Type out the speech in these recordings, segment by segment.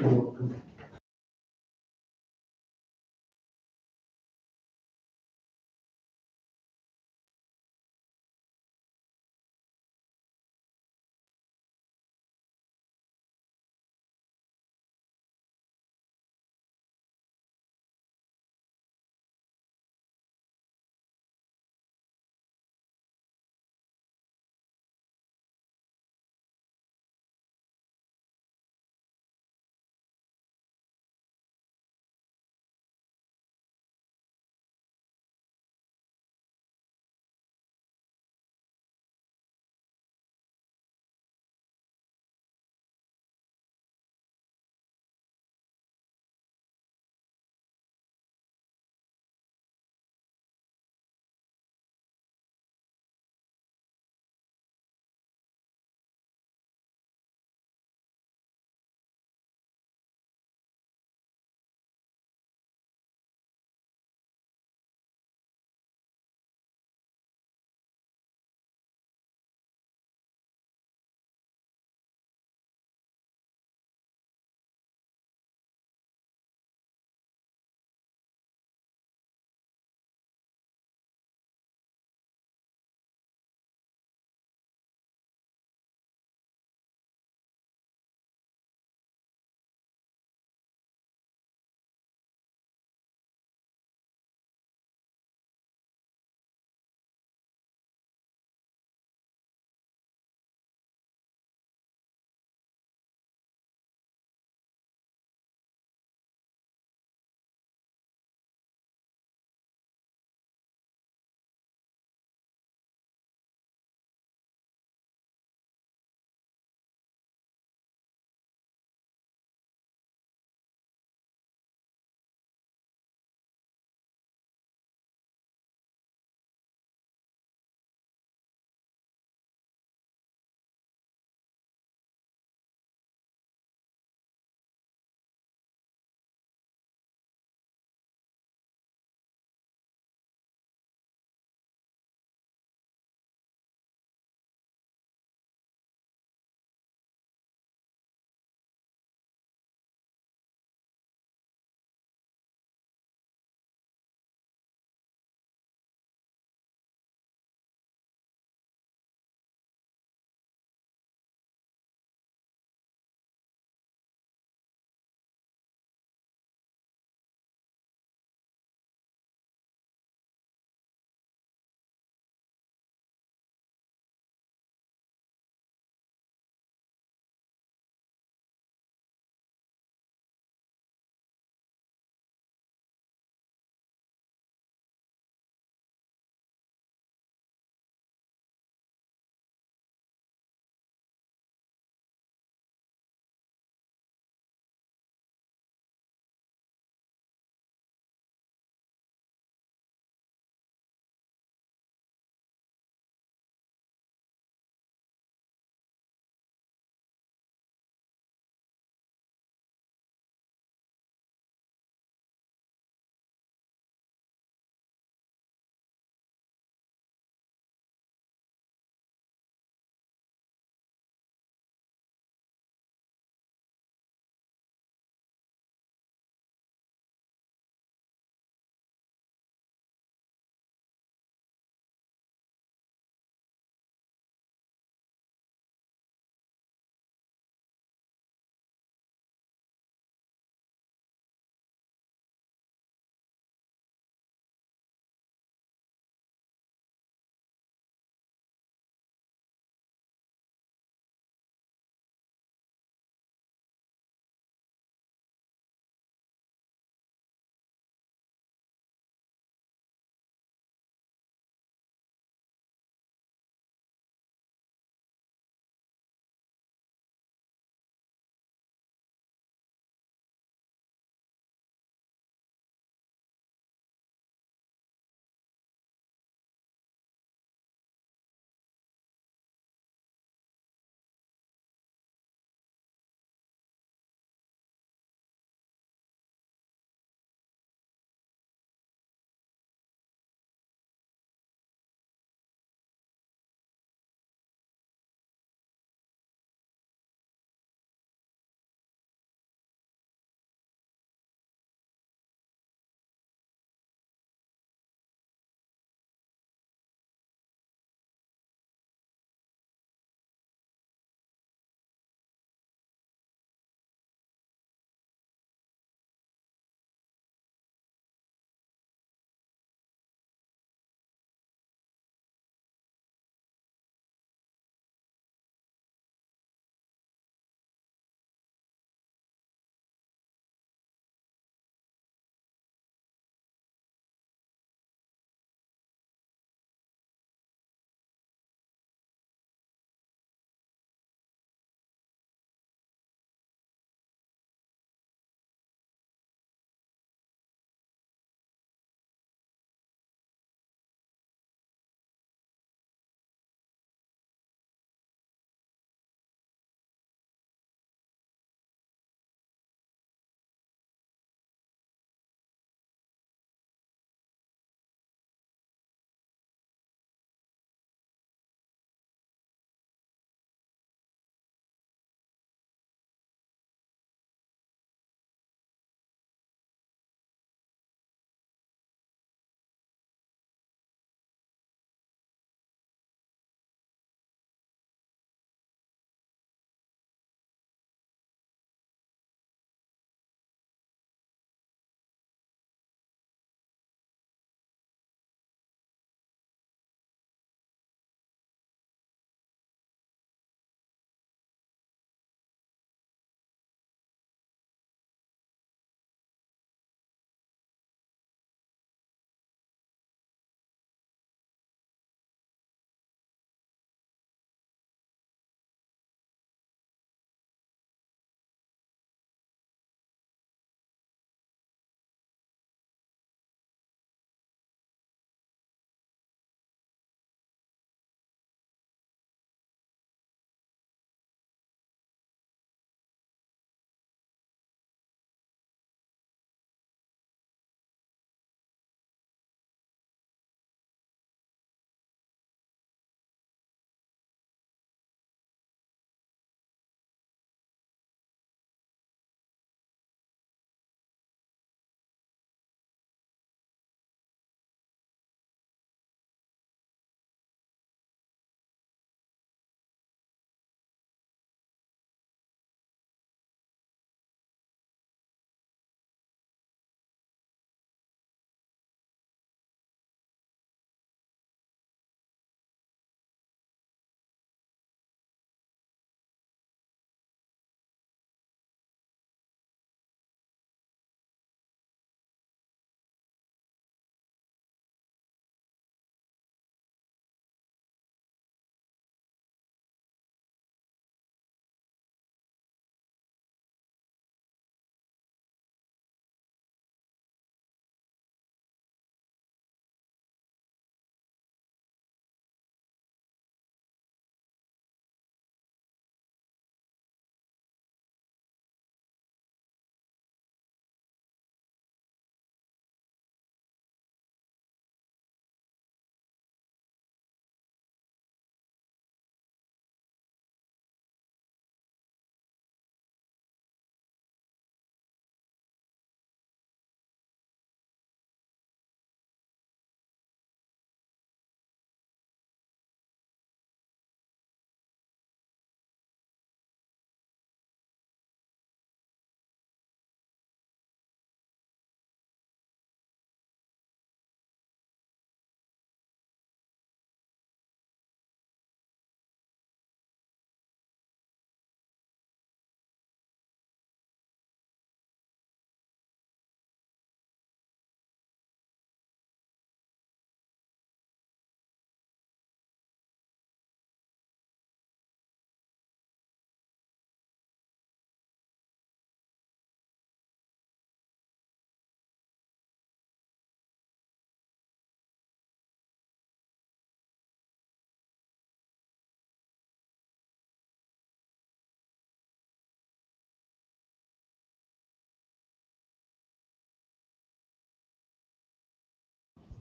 You're welcome.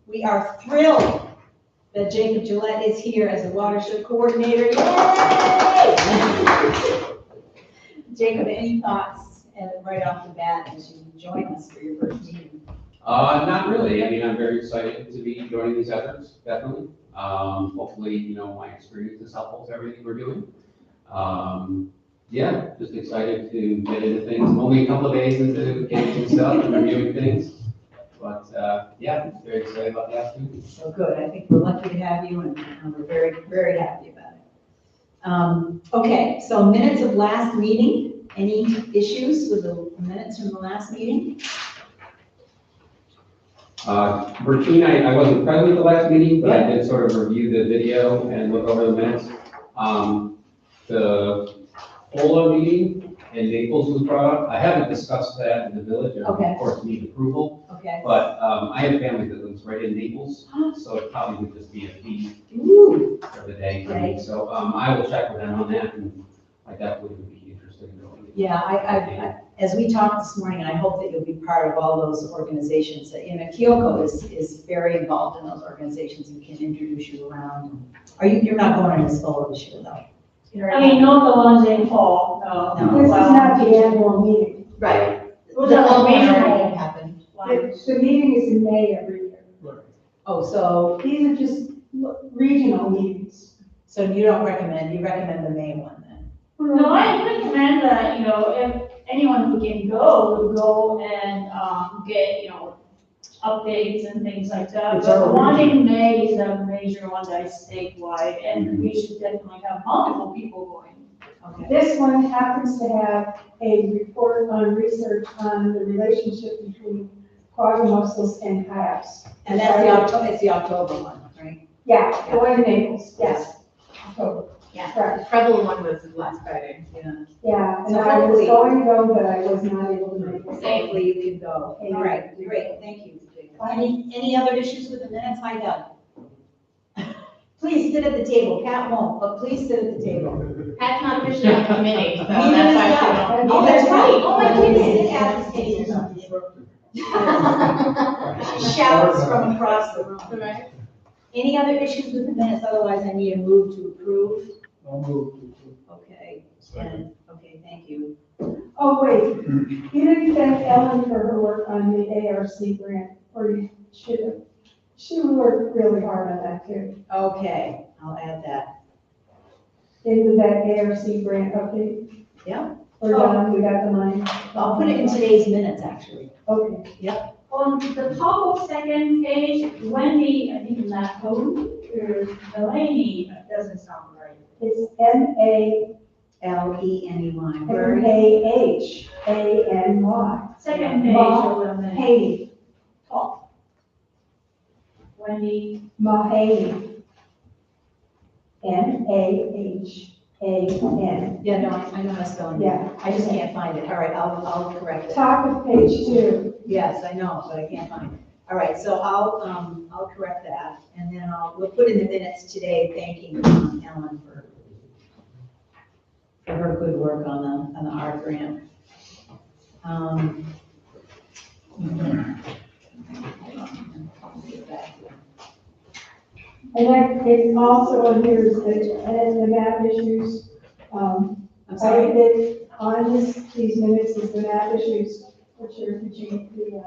We are thrilled that Jacob Gillette is here as a Watershed coordinator. Yay! Jacob, any thoughts right off the bat as you join us for your first meeting? Not really. I mean, I'm very excited to be joining these efforts, definitely. Hopefully, my experience is helpful to everything we're doing. Yeah, just excited to get into things. I'm only a couple of days into getting stuff and reviewing things. But, yeah, very excited about the opportunity. So good. I think we're lucky to have you, and we're very, very happy about it. Okay, so minutes of last meeting. Any issues with the minutes from the last meeting? Routine, I wasn't present at the last meeting, but I did sort of review the video and look over the minutes. The Polo meeting in Naples was brought up. I haven't discussed that in the village, and Okay. of course need approval. Okay. But I have family that lives right in Naples, so it probably would just be a fee Ooh. for the day for me. So I will check with them on that, and I definitely would be interested in going. Yeah, I as we talked this morning, and I hope that you'll be part of all those organizations. Kyoko is very involved in those organizations and can introduce you around. You're not going to this Polo this year, though? I mean, not the ones in fall, no. No. This is not the annual meeting. Right. It was a regional Happened. one. The meeting is in May every year. Oh, so These are just regional meetings. you recommend the May one then? No, I recommend that, if anyone who can go, would go and, get, updates and things like that. It's But the our one in May is a major one that is statewide, and we should definitely have multiple people going. Okay. This one happens to have a report on research on the relationship between quadrimussels and kayaks. And it's the October one, right? Yeah, the one in Naples, yes. October. Yeah. Right, The Preble one was last Friday. Yeah. yeah, and So I was hopefully- going to go, but I was not able to make it. Hopefully you can go. All right, great, thank you. Any other issues with the minutes? Hi, Doug. Please sit at the table. Kat won't, but please sit at the table. Pat's not officially on the committee, so Neither that's is why Doug. she Oh, that's right. Oh, my goodness. don't. She shouts from across the room. Right. Any other issues with the minutes? Otherwise, I need a move to approve. I'll move. Okay, okay, thank you. Oh, wait, you didn't thank Ellen for her work on the ARC grant, or you should have. She worked really hard on that too. Okay, I'll add that. Into that ARC grant update. Yeah. Or done, we got the money. I'll put it in today's minutes, actually. Okay. On the top of second page, Wendy, I think last home, or Delaney, that doesn't sound right. It's M-A-M-A-H-A-N-Y. Second page of the minute. Mahoney, Top. Wendy, Mahoney. M-A-H-A-N. Yeah, no, I know how to spell it. Yeah. I just can't find it. All right, I'll correct it. Top of page 2. Yes, I know, but I can't find it. All right, so I'll correct that, and then we'll put in the minutes today thanking Ellen for her good work on the art grant. And that is also on here is the map issues. I'm I sorry. did on these minutes is the map issues, which are the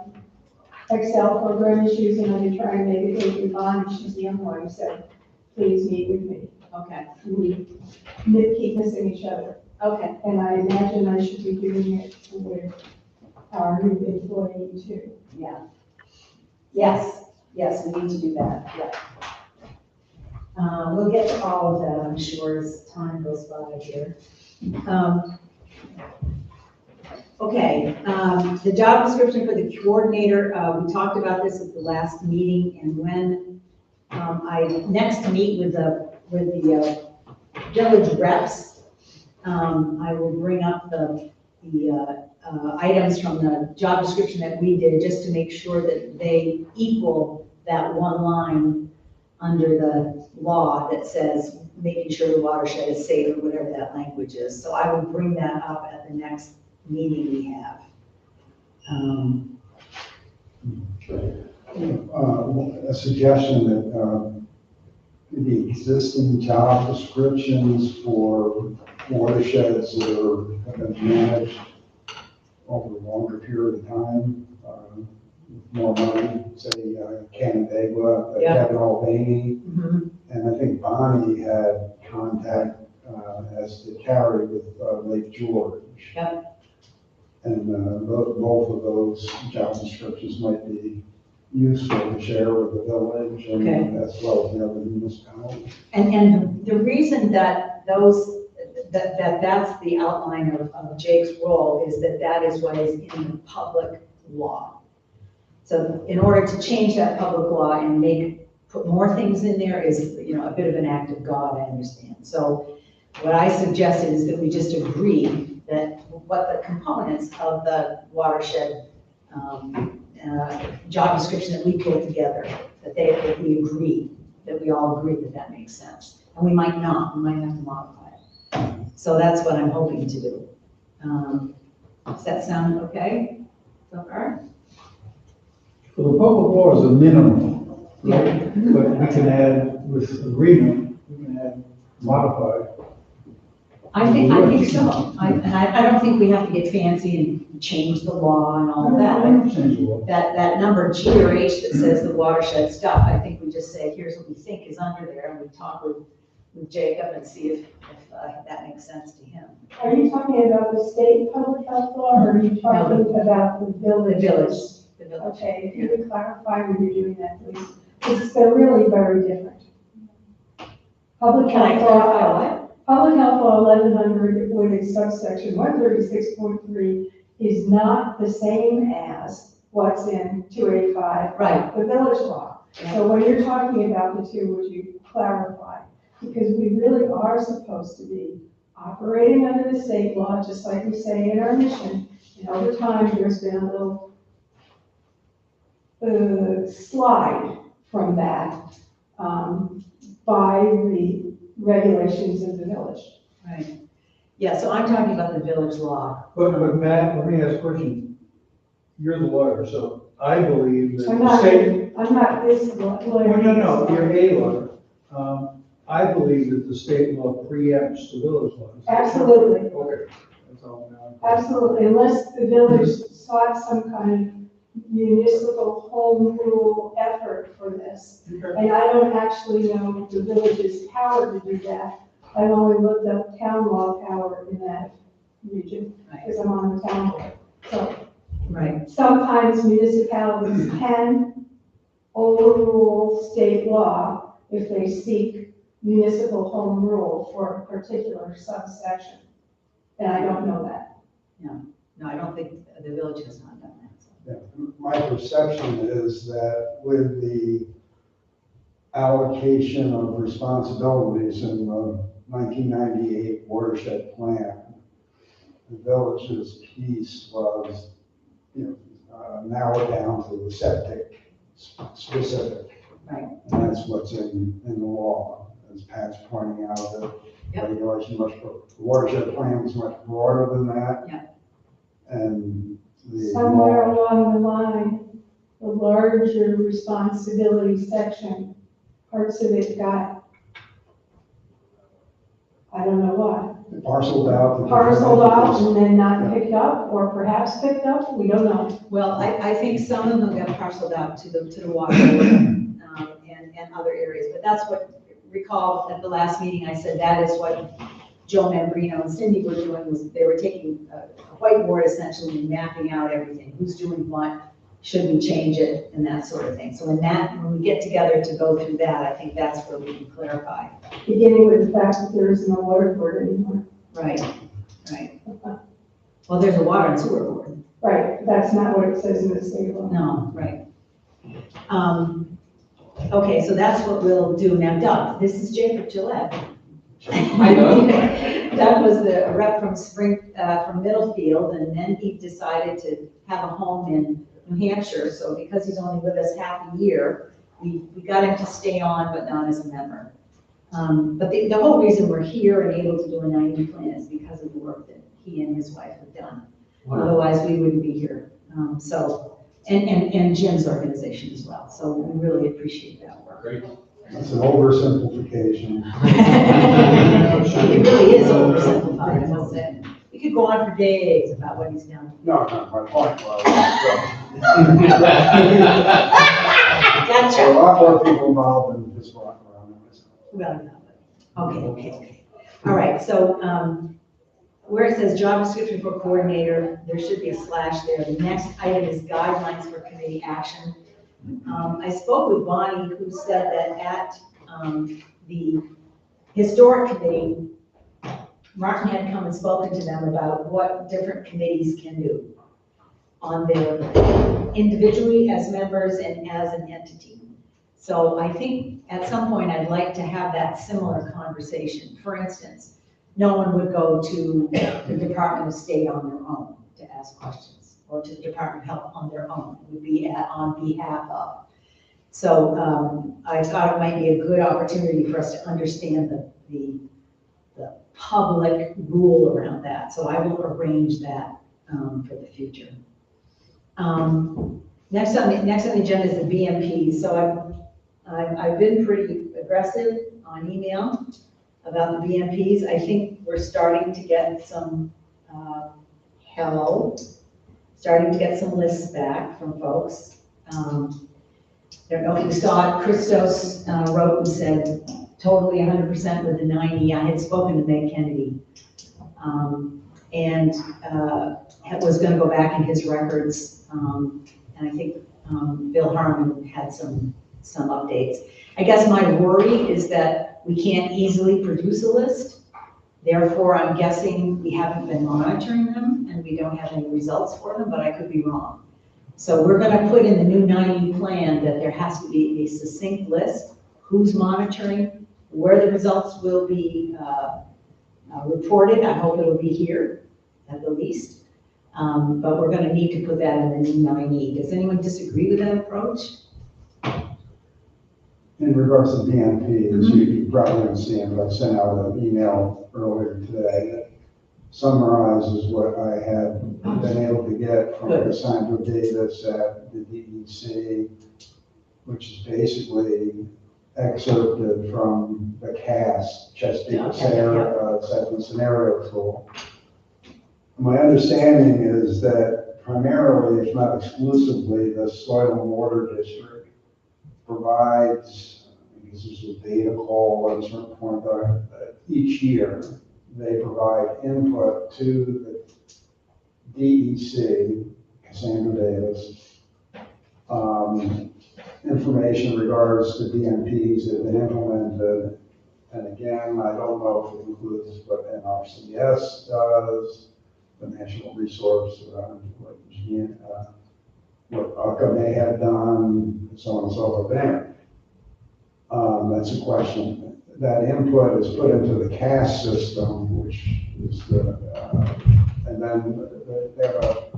Excel program issues, and I'm trying to make it take in bond. She's the young one who said, please meet with me. Okay, We keep missing each other. okay, And I imagine I should be doing it with our new employee too. yeah. Yes, we need to do that, yeah. We'll get to all of that, I'm sure, as time goes by here. Okay, the job description for the coordinator, we talked about this at the last meeting, and when I next meet with the village reps, I will bring up the items from the job description that we did, just to make sure that they equal that one line under the law that says making sure the watershed is safe, or whatever that language is. So I will bring that up at the next meeting we have. A suggestion that the existing job descriptions for watersheds that have been managed over a longer period of time, with more money, say Canandaigua, Yeah. Kevin Albany, Mhm. and I think Bonnie had contact, as did Carrie with Lake George. Yep. And both of those job descriptions might be useful to share with the village and Okay. as well as the other municipalities. And the reason that that's the outline of Jake's role is that is what is in the public law. So in order to change that public law and put more things in there is, a bit of an act of God, I understand. So what I suggested is that we just agree that what the components of the watershed job description that we put together, that we all agree that makes sense. And we might not, we might have to modify it. So that's what I'm hoping to do. Does that sound okay so far? Well, the public law is a minimum, Yeah. but we can add, with agreement, we can add, modify. I think so. I don't think we have to get fancy and change the law and all that. Change the law. That number G or H that says the watershed stuff, I think we just say, here's what we think is under there, and we talk with Jacob and see if that makes sense to him. Are you talking about the state public health law, or are you talking about the village? The village. Okay, if you would clarify when you're doing that, please, because they're really very different. Public Can I health clarify law, what? Public health law 1100 with its subsection 136.3 is not the same as what's in 285. Right. The village law. So when you're talking about the two, would you clarify? Because we really are supposed to be operating under the state law, just like we say in our mission. And over time, there's been a little slide from that by the regulations of the village. Right. Yeah, so I'm talking about the village law. But Matt, let me ask a question. You're the lawyer, so I believe that I'm the not, state. I'm not this lawyer. No, you're a lawyer. I believe that the state law preempts the village law. Is that correct? Absolutely. Okay, that's all now. Absolutely, unless the village sought some kind of municipal home rule effort for this. And I don't actually know the village's power to do that. I've only looked up town law power in that region, because I'm on the town board. So Right. sometimes municipalities can overrule state law if they seek municipal home rule for a particular subsection. And I don't know that. No, I don't think the village has not done that. So. Yeah. My perception is that with the allocation of responsibilities in the 1998 watershed plan, the village's piece was, narrowed down to the septic specific. Right. And that's what's in the law, as Pat's pointing out, the regulation the watershed plan was much broader than that. Yeah. And the Somewhere law, along the line, the larger responsibility section, parts of it got, I don't know what, parceled out. parceled off and then not picked up, or perhaps picked up, we don't know. Well, I think some of them got parceled out to the water and other areas, but that's what, recall at the last meeting, I said that is what Joe Membrino and Cindy were doing, was they were taking a whiteboard essentially and mapping out everything, who's doing what, should we change it, and that sort of thing. So when we get together to go through that, I think that's where we can clarify. Beginning with the fact that there is no water board anymore. Right, right. Well, there's a water and sewer board. Right, that's not what it says in the state law. No, right. Okay, so that's what we'll do. Now, Doug, this is Jacob Gillette. I know. Doug was the rep from from Middlefield, and then he decided to have a home in New Hampshire. So because he's only with us half a year, we got him to stay on, but not as a member. But the whole reason we're here and able to do a 90 plan is because of the work that he and his wife have done. Wow. Otherwise, we wouldn't be here. and Jim's organization as well. So we really appreciate that work. Great. That's an oversimplification. It really is oversimplified, I must say. We could go on for days about what he's done. No, my point was, Gotcha. there are a lot more people involved than just walking around. Well, no, okay. All right, so, where it says job description for coordinator, there should be a slash there. The next item is guidelines for committee action. I spoke with Bonnie, who said that at, the historic committee, Martin had come and spoken to them about what different committees can do on their, individually as members and as an entity. So I think at some point I'd like to have that similar conversation. For instance, no one would go to the Department of State on their own to ask questions, or to the Department of Health on their own. It would be on behalf of. So I thought it might be a good opportunity for us to understand the public rule around that. So I will arrange that for the future. Next on the agenda is the BMP. So I've been pretty aggressive on email about the BMPs. I think we're starting to get some help, starting to get some lists back from folks. I don't know if you saw it, Christos wrote and said, totally 100% with the 90. I had spoken to Meg Kennedy, and was going to go back in his records, and I think Bill Harmon had some updates. I guess my worry is that we can't easily produce a list. Therefore, I'm guessing we haven't been monitoring them and we don't have any results for them, but I could be wrong. So we're going to put in the new 90 plan that there has to be a succinct list, who's monitoring, where the results will be reported. I hope it'll be here at the least. But we're going to need to put that in the new 90. Does anyone disagree with that approach? In regards to BNP, as you probably haven't seen, but I sent out an email earlier today that summarizes what I had been able to get from Cassandra Davis at the DEC, which is basically excerpted from the CAS, Chesapeake Assessment Scenario Tool. My understanding is that primarily, if not exclusively, the Soil and Water District provides, I guess this is a data call at a certain point, each year, they provide input to the DEC, Cassandra Davis, information in regards to BMPs that have been implemented. And again, I don't know if it includes what NRCS does, the National Resource, what UCA may have done, so on and so forth there. That's a question. That input is put into the CAS system, which is the, and then they have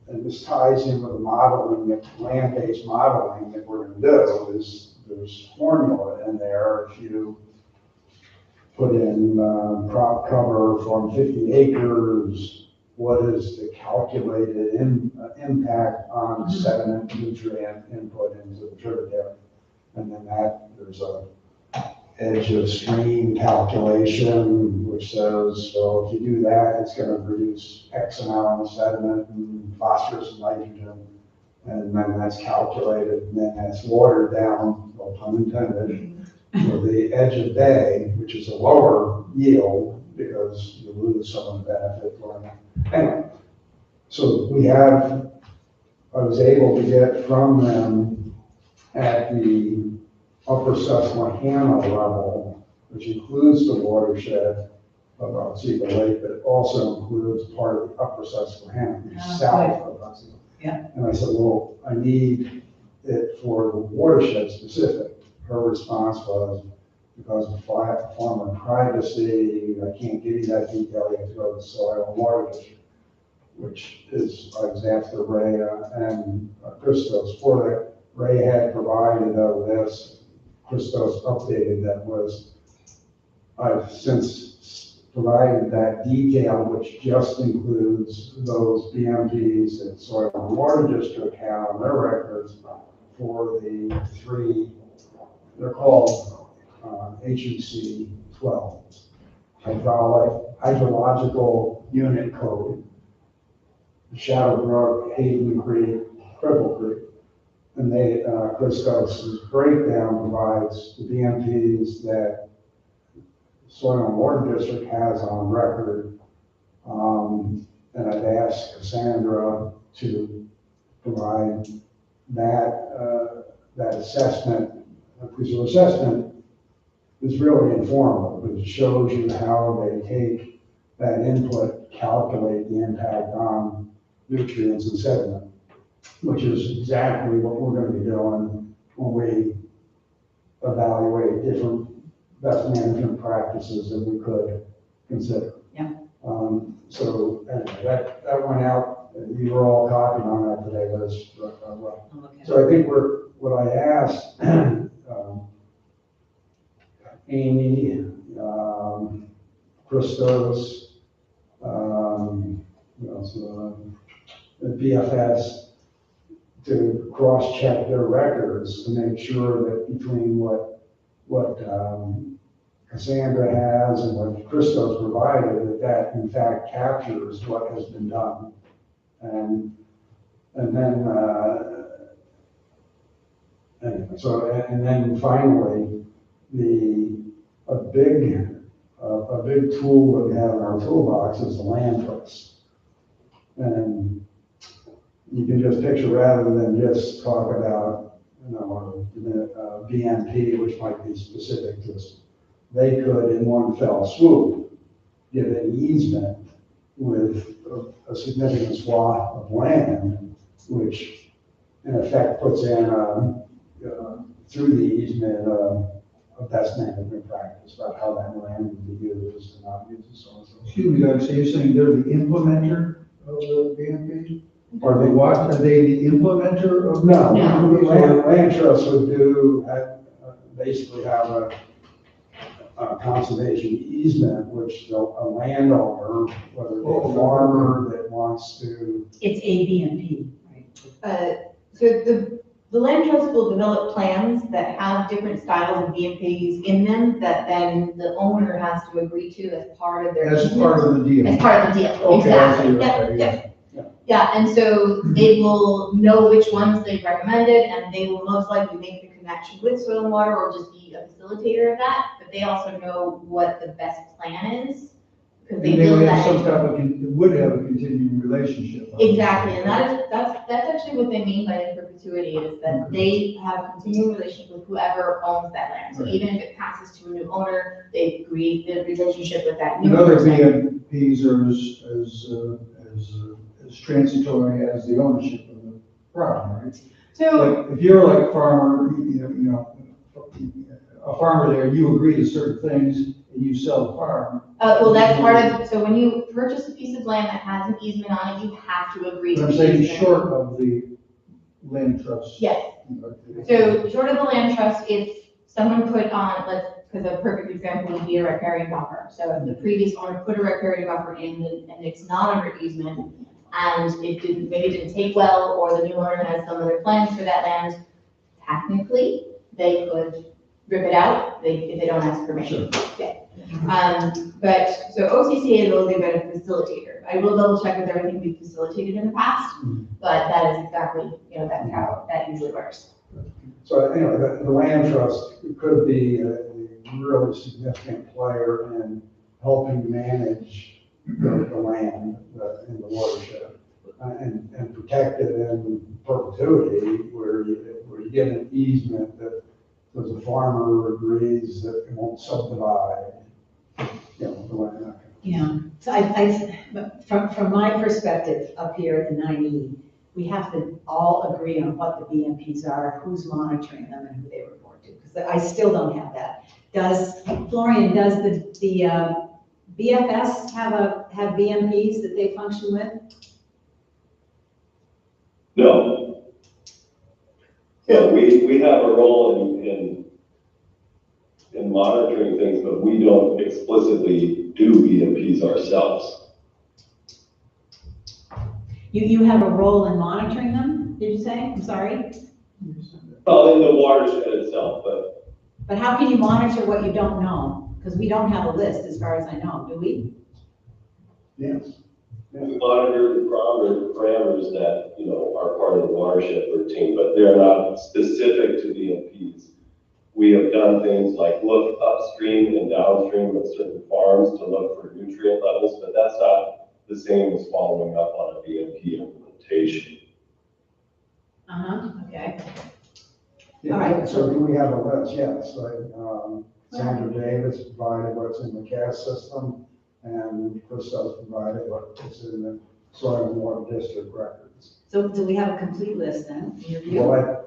and this ties in with the modeling, the land-based modeling that we're going to do, is there's formula in there. If you put in crop cover from 50 acres, what is the calculated impact on sediment nutrient input into the tributary? And then there's a edge of stream calculation, which says, so if you do that, it's going to produce X amount of sediment and phosphorus and nitrogen. And then that's calculated, and then that's watered down, no pun intended, for the edge of bay, which is a lower yield because you lose some of the benefit going on. Anyway, so I was able to get from them at the upper Susquehanna level, which includes the watershed of Otsego Lake, but it also includes part of the upper Susquehanna, which is south of Otsego. Yeah. And I said, well, I need it for the watershed specific. Her response was, because of farmer privacy, I can't give you that detail, you have to go to the Soil and Water District, which is, I was after Ray and Christos for it. Ray had provided a list, Christos updated that list. I've since provided that detail, which just includes those BMPs that Soil and Water District have on their records for the three, they're called HUC 12, hydrological unit code, Shadow Brook, Hayden Creek, Cripple Creek. And they, Christos' breakdown provides the BMPs that Soil and Water District has on record. And I've asked Cassandra to provide that assessment, because your assessment is really informative, because it shows you how they take that input, calculate the impact on nutrients and sediment, which is exactly what we're going to be doing when we evaluate different best management practices that we could consider. Yeah. So anyway, that went out, you were all copied on that today, Liz. So I think what I asked Amy, Christos, the BFS, to cross-check their records to make sure that between what Cassandra has and what Christos provided, that in fact captures what has been done. And then, anyway, so, and then finally, a big tool that we have in our toolbox is the land trust. And you can just picture, rather than just talk about, BMP, which might be specific to us, they could in one fell swoop give an easement with a significant swath of land, which in effect puts in through the easement a best management practice about how that land would be used and not used and so on. Excuse me, Doug, so you're saying they're the implementer of the BMP? Are they what? Are they the implementer of? No, No. land trust would do, basically have a conservation easement, which a landowner, whether it's a farmer that wants to. It's ABMP, right? So the land trust will develop plans that have different styles of BMPs in them that then the owner has to agree to as part of their. As part of the deal. As part of the deal, Okay, I see, exactly, okay, yep. Yeah, and so they will know which ones they've recommended, and they will most likely make the connection with Soil and Water or just be a facilitator of that, but they also know what the best plan is, because they And they build would have that some in. type of, would have a continuing relationship. Exactly, and that's actually what they mean by in perpetuity, is that they have a continuing relationship with whoever owns that land. So Right. even if it passes to a new owner, they create the relationship with that new And other person. BMPs are as transitory as the ownership of the property, right? So, Like, if you're like a farmer, a farmer there, you agree to certain things and you sell the farm. well, that's part of, so when you purchase a piece of land that has an easement on it, you have to agree to But the I'm saying easement. short of the land trust. Yes. So short of the land trust, if someone put on, because a perfect example would be a riparian buffer. So if the previous owner put a riparian buffer in and it's not under easement, and maybe didn't take well, or the new owner has some other plans for that land, technically, they could rip it out, if they don't ask permission. Yeah. But, so OCCA has always been a facilitator. I will double check with everything we've facilitated in the past, but that is exactly, that's how that usually works. So anyway, the land trust could be a really significant player in helping manage the land in the watershed and protect it in perpetuity, where you get an easement that the farmer agrees that it won't subdivide, the land. Yeah, so but from my perspective up here at the 9E, we have to all agree on what the BMPs are, who's monitoring them, and who they report to, because I still don't have that. Florian, does the BFS have BMPs that they function with? No. So we have a role in in monitoring things, but we don't explicitly do BMPs ourselves. You have a role in monitoring them, did you say? I'm sorry? Well, in the watershed itself, But how can you monitor what you don't know? Because we don't have a list as far as I know, do we? Yes. we monitor the parameters that, you know, are part of the watershed routine, but they're not specific to BMPs. We have done things like look upstream and downstream of certain farms to look for nutrient levels, but that's not the same as following up on a BMP implementation. Okay. Yeah, All right. so do we have a list? Yes, like, Sandra Davis provided what's in the CAS system, and Christos provided what's in the soil and water district records. So do we have a complete list then, in your view? Well,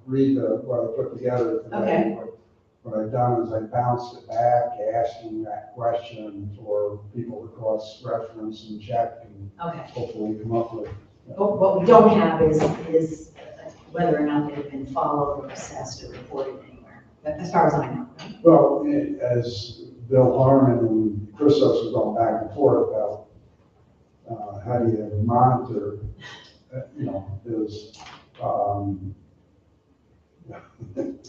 read what I put together today. Okay. What I've done is I bounced it back, asking that question for people to cross-reference and check and Okay. hopefully come up with. What we don't have is whether or not they've been followed or assessed or reported anywhere, but as far as I know. Well, as Bill Harmon and Christos were going back and forth about how do you monitor,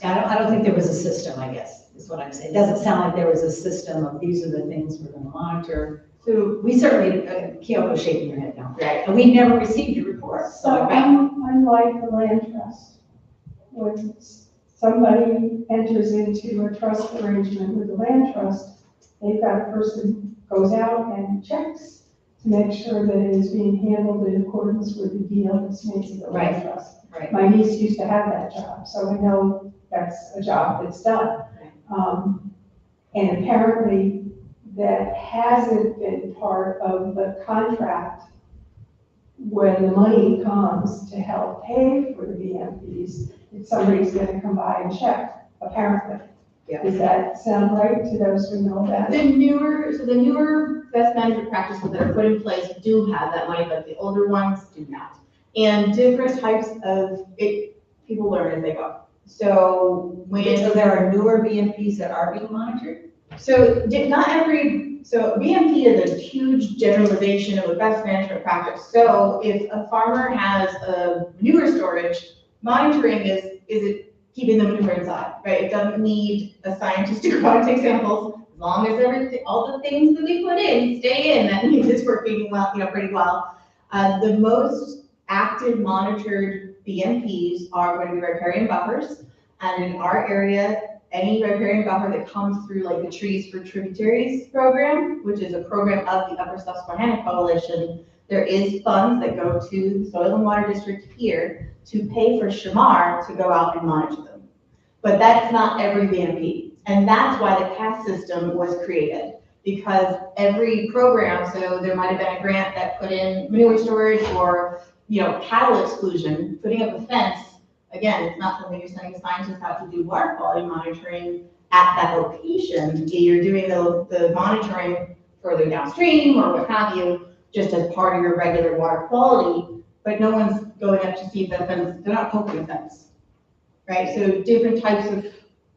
I don't think there was a system, I guess, is what I'm saying. It doesn't sound like there was a system of these are the things we're going to monitor. So we certainly, Kyoko's shaking her head now. Right. And we never received a report. So unlike the land trust, when somebody enters into a trust arrangement with the land trust, they've got a person goes out and checks to make sure that it is being handled in accordance with the deal that's made to the land trust. Right. My niece used to have that job, so I know that's a job that's done. And apparently that hasn't been part of the contract when the money comes to help pay for the BMPs, that somebody's gonna come by and check, apparently. Yeah. Does that sound right to those who know that? The newer best management practices that are put in place do have that money, but the older ones do not. And different types of it, people learn as they go. So So there are newer BMPs that are being monitored? So BMP is a huge generalization of a best management practice. So if a farmer has a manure storage, monitoring is it keeping the manure inside, right? It doesn't need a scientist to go out and take samples. As long as everything, all the things that we put in stay in, that means it's working well, pretty well. The most active monitored BMPs are going to be riparian buffers. And in our area, any riparian buffer that comes through like the Trees for Tributaries program, which is a program of the Upper Susquehanna Coalition, there is funds that go to the Soil and Water District here to pay for Shamar to go out and monitor them. But that's not every BMP. And that's why the CAS system was created, because every program, so there might have been a grant that put in manure storage or, cattle exclusion, putting up a fence. Again, it's not something you're sending scientists out to do water quality monitoring at that location. You're doing the monitoring further downstream or what have you, just as part of your regular water quality, but no one's going up to see if that fence, they're not poking a fence, right? So different types of,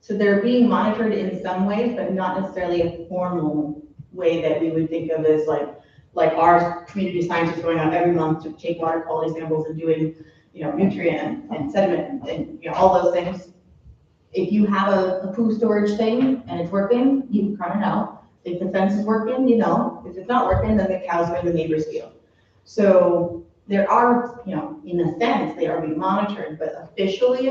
so they're being monitored in some ways, but not necessarily a formal way that we would think of as like our community scientists going out every month to take water quality samples and doing nutrient and sediment and all those things. If you have a poo storage thing and it's working, you kind of know. If the fence is working, you know. If it's not working, then the cows are in the neighbor's field. So there are, in a sense, they are being monitored, but officially,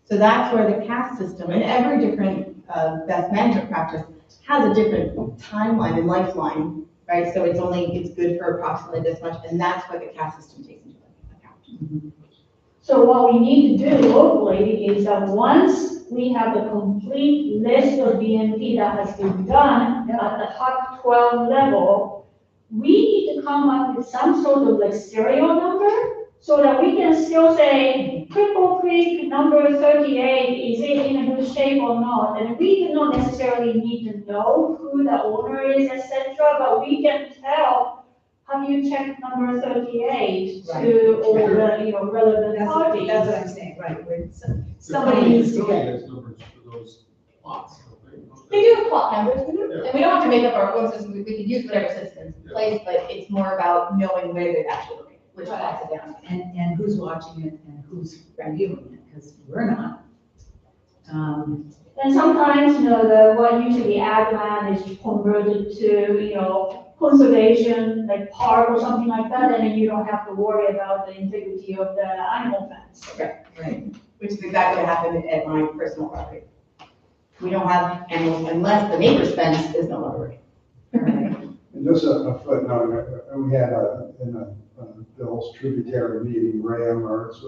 so that's where the CAS system and every different best management practice has a different timeline and lifeline, right? So it's good for approximately this much, and that's what the CAS system takes into account. So what we need to do locally is that once we have a complete list of BMP that has been done at the HUC 12 level, we need to come up with some sort of like serial number so that we can still say Cripple Creek number 38, is it in a good shape or not? And we do not necessarily need to know who the owner is, etc., but we can tell, have you check number 38 Right. to all the, relevant That's parties? what I'm saying, right, where somebody needs to get. There's numbers for those plots, don't they? They do have plot numbers, and we don't have to make up our own system, we can use whatever system's in place, but it's more about knowing where they've actually located, which plots are down. And who's watching it and who's reviewing it, because we're not. And sometimes, what usually ag land is converted to, conservation, like park or something like that, and then you don't have to worry about the integrity of the animal fence. Right. Which is exactly what happened at my personal property. We don't have animals unless the neighbor's fence is no longer working. And just a footnote, we had in a Bill's tributary meeting, Ray Mertz,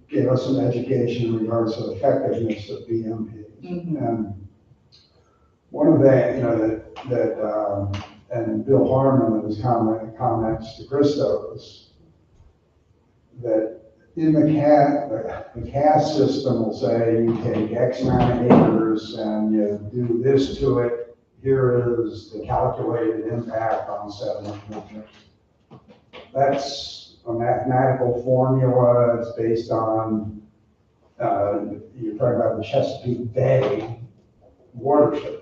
gave us some education in regards to the effectiveness of BMPs. And one of the, and Bill Harmon in his comments to Christos, that in the CAS system will say you take X amount of acres and you do this to it. Here is the calculated impact on sediment. That's a mathematical formula. It's based on, you're talking about the Chesapeake Bay watershed.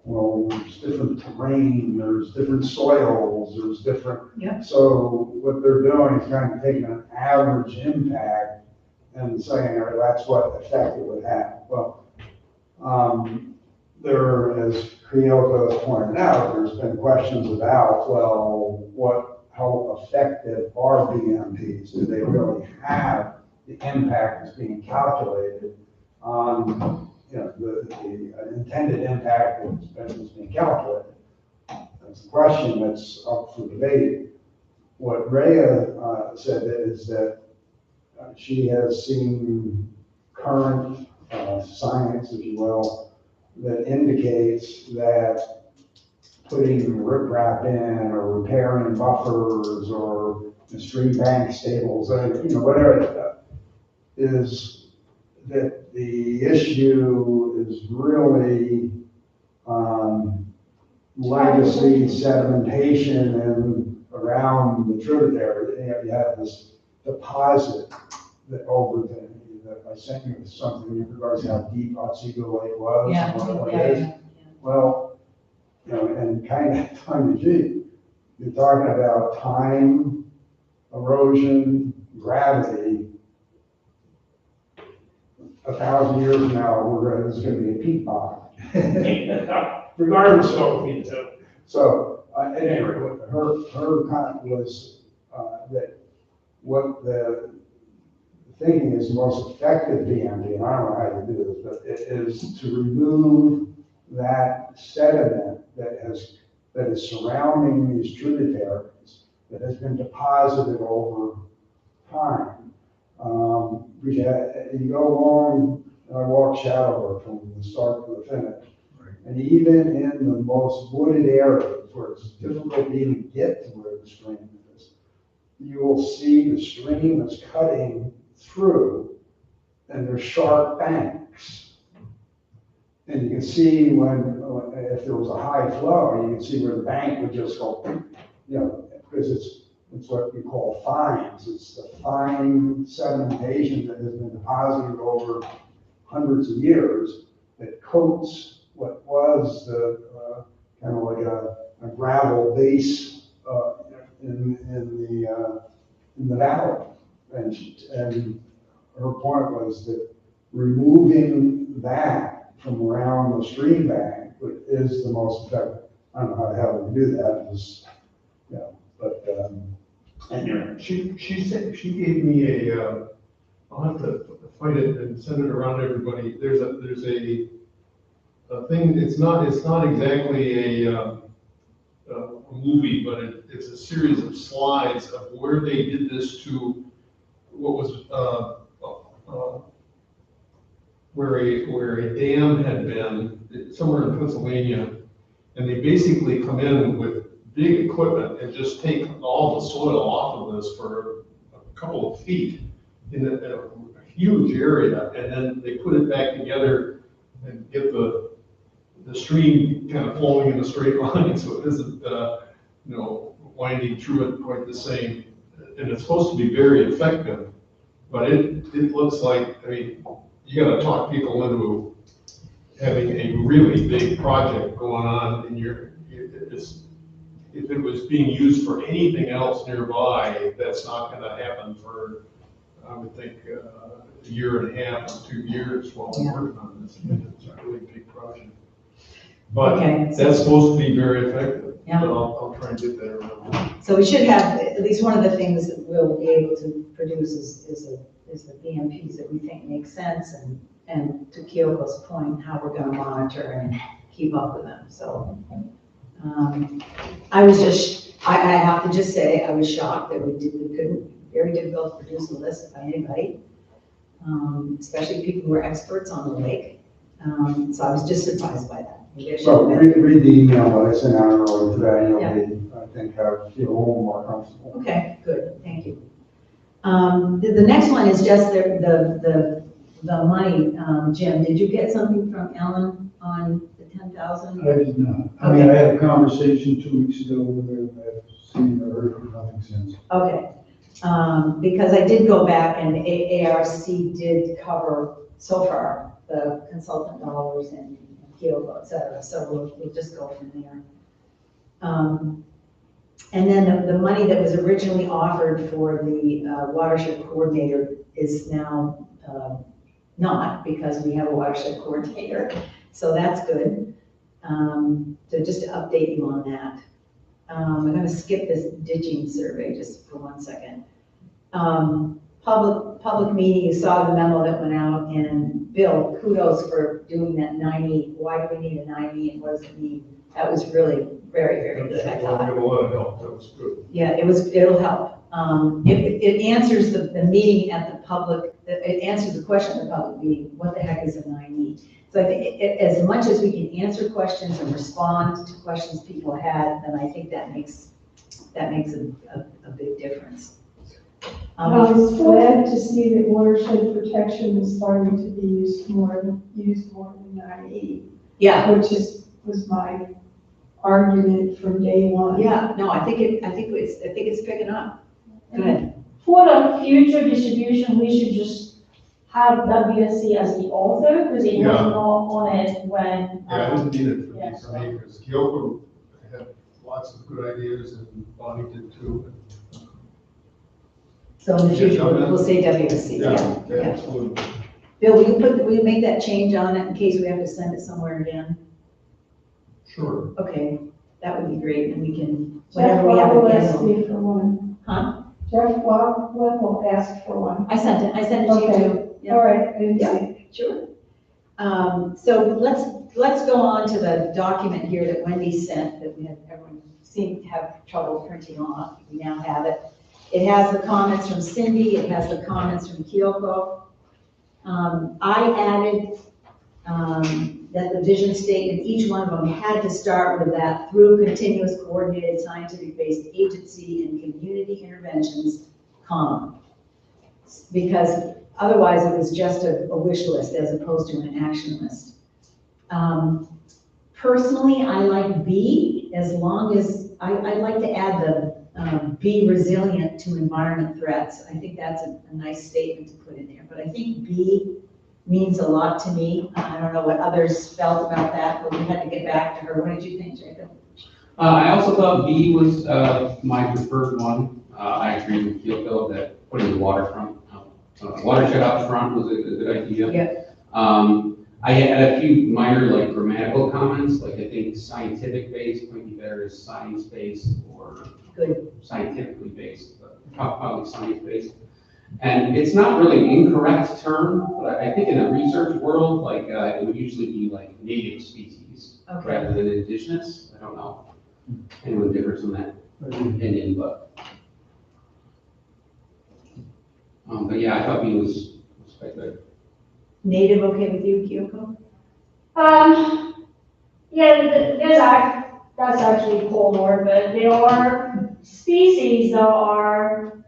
Well, there's different terrain, there's different soils, there's different. Yep. So what they're doing is kind of taking an average impact and saying, all right, that's what effect it would have. Well, there, as Kyoto has pointed out, there's been questions about, well, how effective are BMPs? Do they really have the impact that's being calculated on, the intended impact that's being calculated? That's a question that's up for debate. What Rhea said is that she has seen current science, if you will, that indicates that putting riprap in or repairing buffers or stream bank stables, whatever is that the issue is really legacy sedimentation and around the tributary. You have this deposit that over that I sent you something in regards to how deep Otsego Lake was and what it is. Well, and kind of tongue in cheek, you're talking about time, erosion, gravity. 1,000 years from now, it's going to be a peat bog. Regardless of what we do. So, anyway, her comment was that what the thinking is the most effective BMD, and I don't know how you do this, but it is to remove that sediment that is surrounding these tributaries that has been deposited over time. You go along, and I walk Shadowbrook from the start to the finish. Right. And even in the most wooded areas where it's difficult to even get to where the stream is, you will see the stream is cutting through, and there's sharp banks. And you can see if there was a high flow, you can see where the bank would just go, because it's what we call fines. It's the fine sedimentation that has been deposited over hundreds of years that coats what was the kind of like a gravel base in the valley. And her point was that removing that from around the stream bank is the most effective. I don't know how the hell we do that, but anyway. She said, she gave me I'll have to find it and send it around everybody. There's a thing, it's not exactly a movie, but it's a series of slides of where they did this to what was where a dam had been somewhere in Pennsylvania, and they basically come in with big equipment and just take all the soil off of this for a couple of feet in a huge area, and then they put it back together and get the stream kind of flowing in a straight line, so it isn't winding through it quite the same. And it's supposed to be very effective, but it looks like, I mean, you gotta talk people into having a really big project going on in if it was being used for anything else nearby, that's not gonna happen for, I would think, a year and a half or 2 years while we're working on this. It's a really big project. But Okay. that's supposed to be very effective. Yeah. But I'll try and get that around. So we should have, at least one of the things that we'll be able to produce is the BMPs that we think make sense, and to Kyoko's point, how we're gonna monitor and keep up with them, so. I have to just say, I was shocked that we couldn't, very difficult to produce a list by anybody, especially people who are experts on the lake. So I was just surprised by that. Maybe I should So have read been- the email that I sent out earlier today, you'll Yeah. be, I think, feel a little more comfortable. Okay, good, thank you. The next one is just the money. Jim, did you get something from Ellen on the 10,000? I did not. I mean, I had a conversation 2 weeks ago with her, I've seen her, heard nothing since. Okay, because I did go back and ARC did cover so far the consultant dollars and Kyoto, et cetera, so we'll just go from there. And then the money that was originally offered for the watershed coordinator is now not, because we have a watershed coordinator, so that's good. So just to update you on that. I'm gonna skip this ditching survey just for 1 second. Public meeting, you saw the memo that went out, and Bill, kudos for doing that 90, why do we need a 90 and what does it mean? That was really very, very good, I Well, thought. we got a lot of help, that was good. Yeah, it'll help. It answers the meeting at the public, it answers the question at the public meeting, what the heck is a 9E? So I think as much as we can answer questions and respond to questions people had, then I think that makes a big difference. I was glad to see that watershed protection is starting to be used more than 9E, Yeah, which was my argument from day one. yeah, no, I think it's picking up. Good. For the future distribution, we should just have WSC as the author, because it was Yeah. not on it when. Yeah, I didn't need it for Yeah. me, because Kyoko had lots of good ideas, and Bonnie did too. So in the Yeah, future, tell them. we'll say WSC, Yeah, yeah. absolutely. Bill, will you make that change on it in case we have to send it somewhere again? Sure. Okay, that would be great, and we can, Jeff whenever we have Wobble a asked demo. me for one. Huh? Jeff Wobble asked for one. I sent it to you Okay. too. Yeah. All right, I didn't Yeah. see. Sure. So let's go on to the document here that Wendy sent, that everyone seemed to have trouble printing off. We now have it. It has the comments from Cindy, it has the comments from Kyoko. I added that the vision statement, each one of them had to start with that through continuous coordinated scientific-based agency and community interventions, comma. Because otherwise it was just a wish list as opposed to an action list. Personally, I like B, as long as, I'd like to add the be resilient to environment threats. I think that's a nice statement to put in there, but I think B means a lot to me. I don't know what others felt about that, but we had to get back to her. What did you think, Jacob? I also thought B was my preferred one. I agree with Kyoko that putting the watershed out front was a good idea. Yeah. I had a few minor like grammatical comments, like I think scientific based might be better as science based or Good. scientifically based, but probably science based. And it's not really an incorrect term, but I think in the research world, like it would usually be like native species Okay. rather than indigenous. I don't know. Anyone differs on that opinion, but yeah, I thought B was quite good. Native okay with you, Kyoko? Yeah, that's actually a cool word, but there are species that are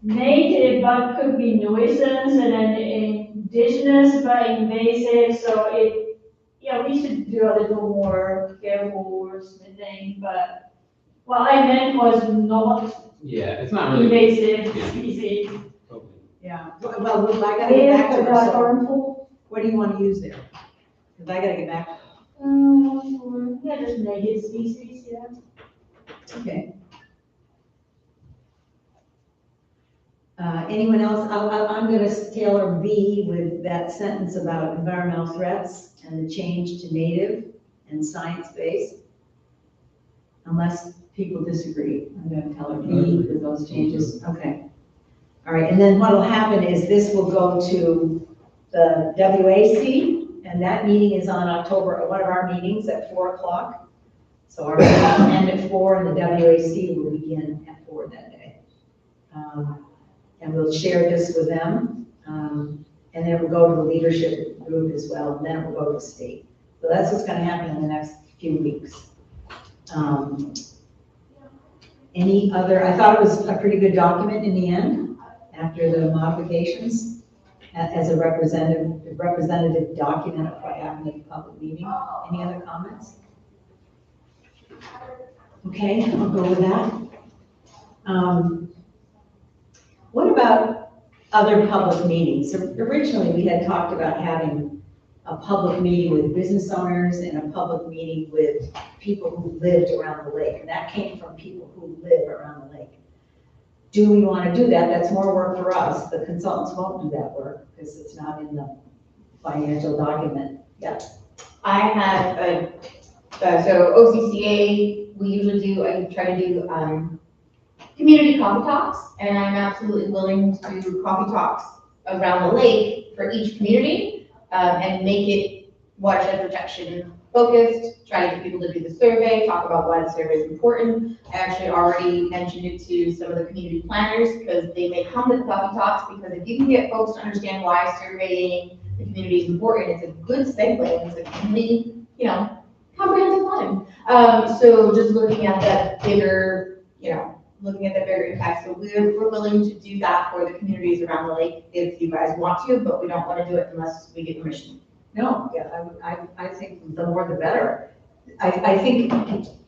native but could be nuisance, and then indigenous but invasive, so we should do a little more careful wordsmithing, but What I meant was not Yeah, it's not really. invasive Yeah. species. Totally. Yeah, well, I gotta get back to her, so harmful? what do you want to use there? Because I gotta get back. Yeah, just native species, yeah. Okay. Anyone else? I'm gonna tailor B with that sentence about environmental threats and the change to native and science-based. Unless people disagree, I'm gonna tell her B with those changes. Okay. All right, and then what'll happen is this will go to the WAC, and that meeting is on October, one of our meetings at 4 o'clock. So our meeting will end at 4, and the WAC will begin at 4 that day. And we'll share this with them, and then it will go to the leadership group as well, and then it will go to the state. So that's what's gonna happen in the next few weeks. Any other, I thought it was a pretty good document in the end, after the modifications, as a representative document of what happened at the public meeting. Any other comments? Okay, I'll go with that. What about other public meetings? Originally, we had talked about having a public meeting with business owners and a public meeting with people who lived around the lake, and that came from people who live around the lake. Do we want to do that? That's more work for us. The consultants won't do that work because it's not in the financial document. Yeah. I have so OCCA, we usually do, I try to do, community coffee talks, and I'm absolutely willing to do coffee talks around the lake for each community, and make it watershed protection focused, try to get people to do the survey, talk about why the survey is important. I actually already mentioned it to some of the community planners, because they may come to the coffee talks, because if you can get folks to understand why surveying the community is important, it's a good segue into complete, comprehensive plan. So just looking at that bigger, looking at the bigger impact. So we're willing to do that for the communities around the lake if you guys want to, but we don't want to do it unless we get permission. No, yeah, I think the more the better. I think,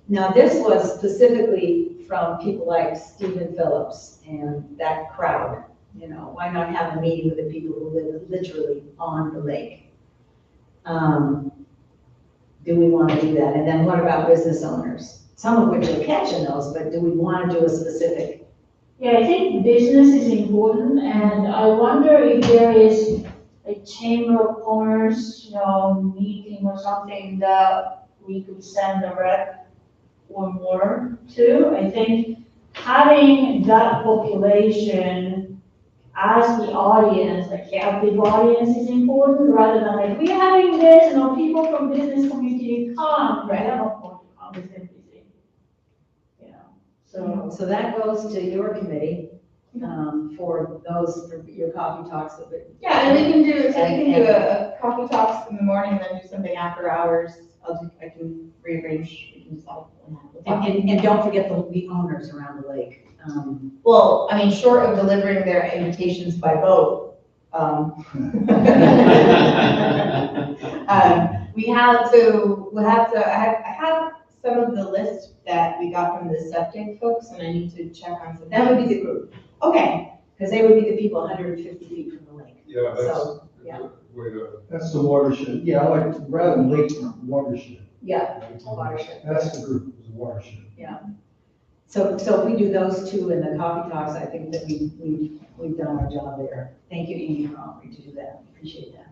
now this was specifically from people like Stephen Phillips and that crowd. Why not have a meeting with the people who live literally on the lake? Do we want to do that? And then what about business owners? Some of which are catching those, but do we want to do a specific? Yeah, I think business is important, and I wonder if there is a chamber of commerce, meeting or something that we could send a rep or more to. I think having that population as the audience, like a big audience, is important, rather than like, we're having this, people from business community come, right? They're not going to come, it's empty. So that goes to your committee, for your coffee talks. Yeah, and we can do a coffee talks in the morning, and then do something after hours. I can rearrange, we can decide. And don't forget the owners around the lake. Well, short of delivering their invitations by boat, I have some of the list that we got from the septic folks, and I need to check on some. That would be the group. Okay, because they would be the people 150 feet from the lake. Yeah, that's So, yeah. way to. That's the watershed. Yeah, I like, rather than lakefront, watershed. Yeah, watershed. That's the group, is the watershed. So if we do those two in the coffee talks, I think that we've done our job there. Thank you, Amy, for offering to do that. Appreciate that.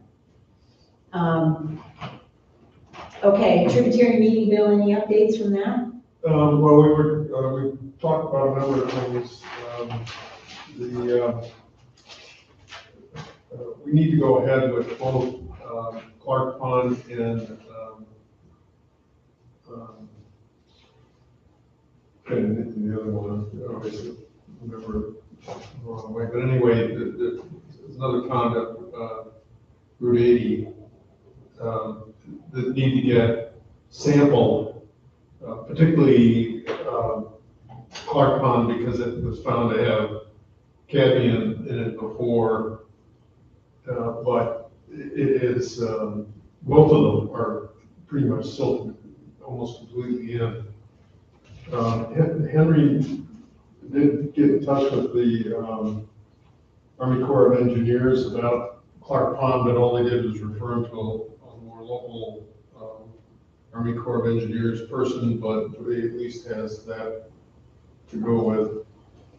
Okay, tributary meeting bill, any updates from that? Well, we talked about a number of things. We need to go ahead with both Clark Pond and and the other one, obviously, remember wrong way. But anyway, there's another pond up Route 80 that need to get sampled, particularly Clark Pond, because it was found to have cadmium in it before, but it is, both of them are pretty much silted almost completely in. Henry did get in touch with the Army Corps of Engineers about Clark Pond, but all they did was refer him to a more local Army Corps of Engineers person, but he at least has that to go with,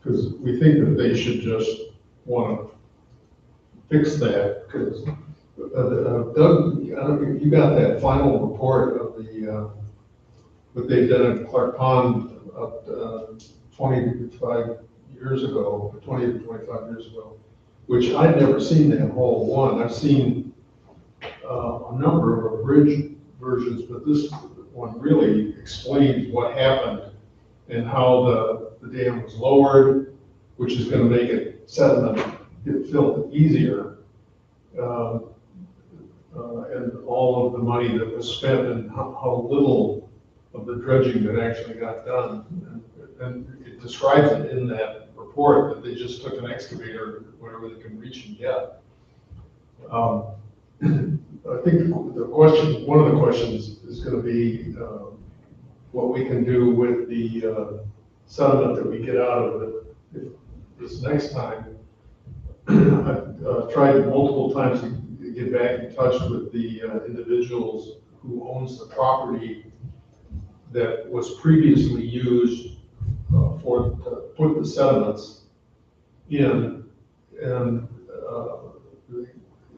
because we think that they should just want to fix that, because Doug, I don't know, you got that final report of the what they've done at Clark Pond 20 to 25 years ago, 20 to 25 years ago, which I'd never seen that whole one. I've seen a number of bridge versions, but this one really explains what happened and how the dam was lowered, which is going to make it sediment get filled easier. And all of the money that was spent and how little of the dredging that actually got done. And it describes it in that report that they just took an excavator, whatever they can reach and get. I think the question, one of the questions is going to be what we can do with the sediment that we get out of it this next time. I've tried multiple times to get back in touch with the individuals who owns the property that was previously used to put the sediments in, and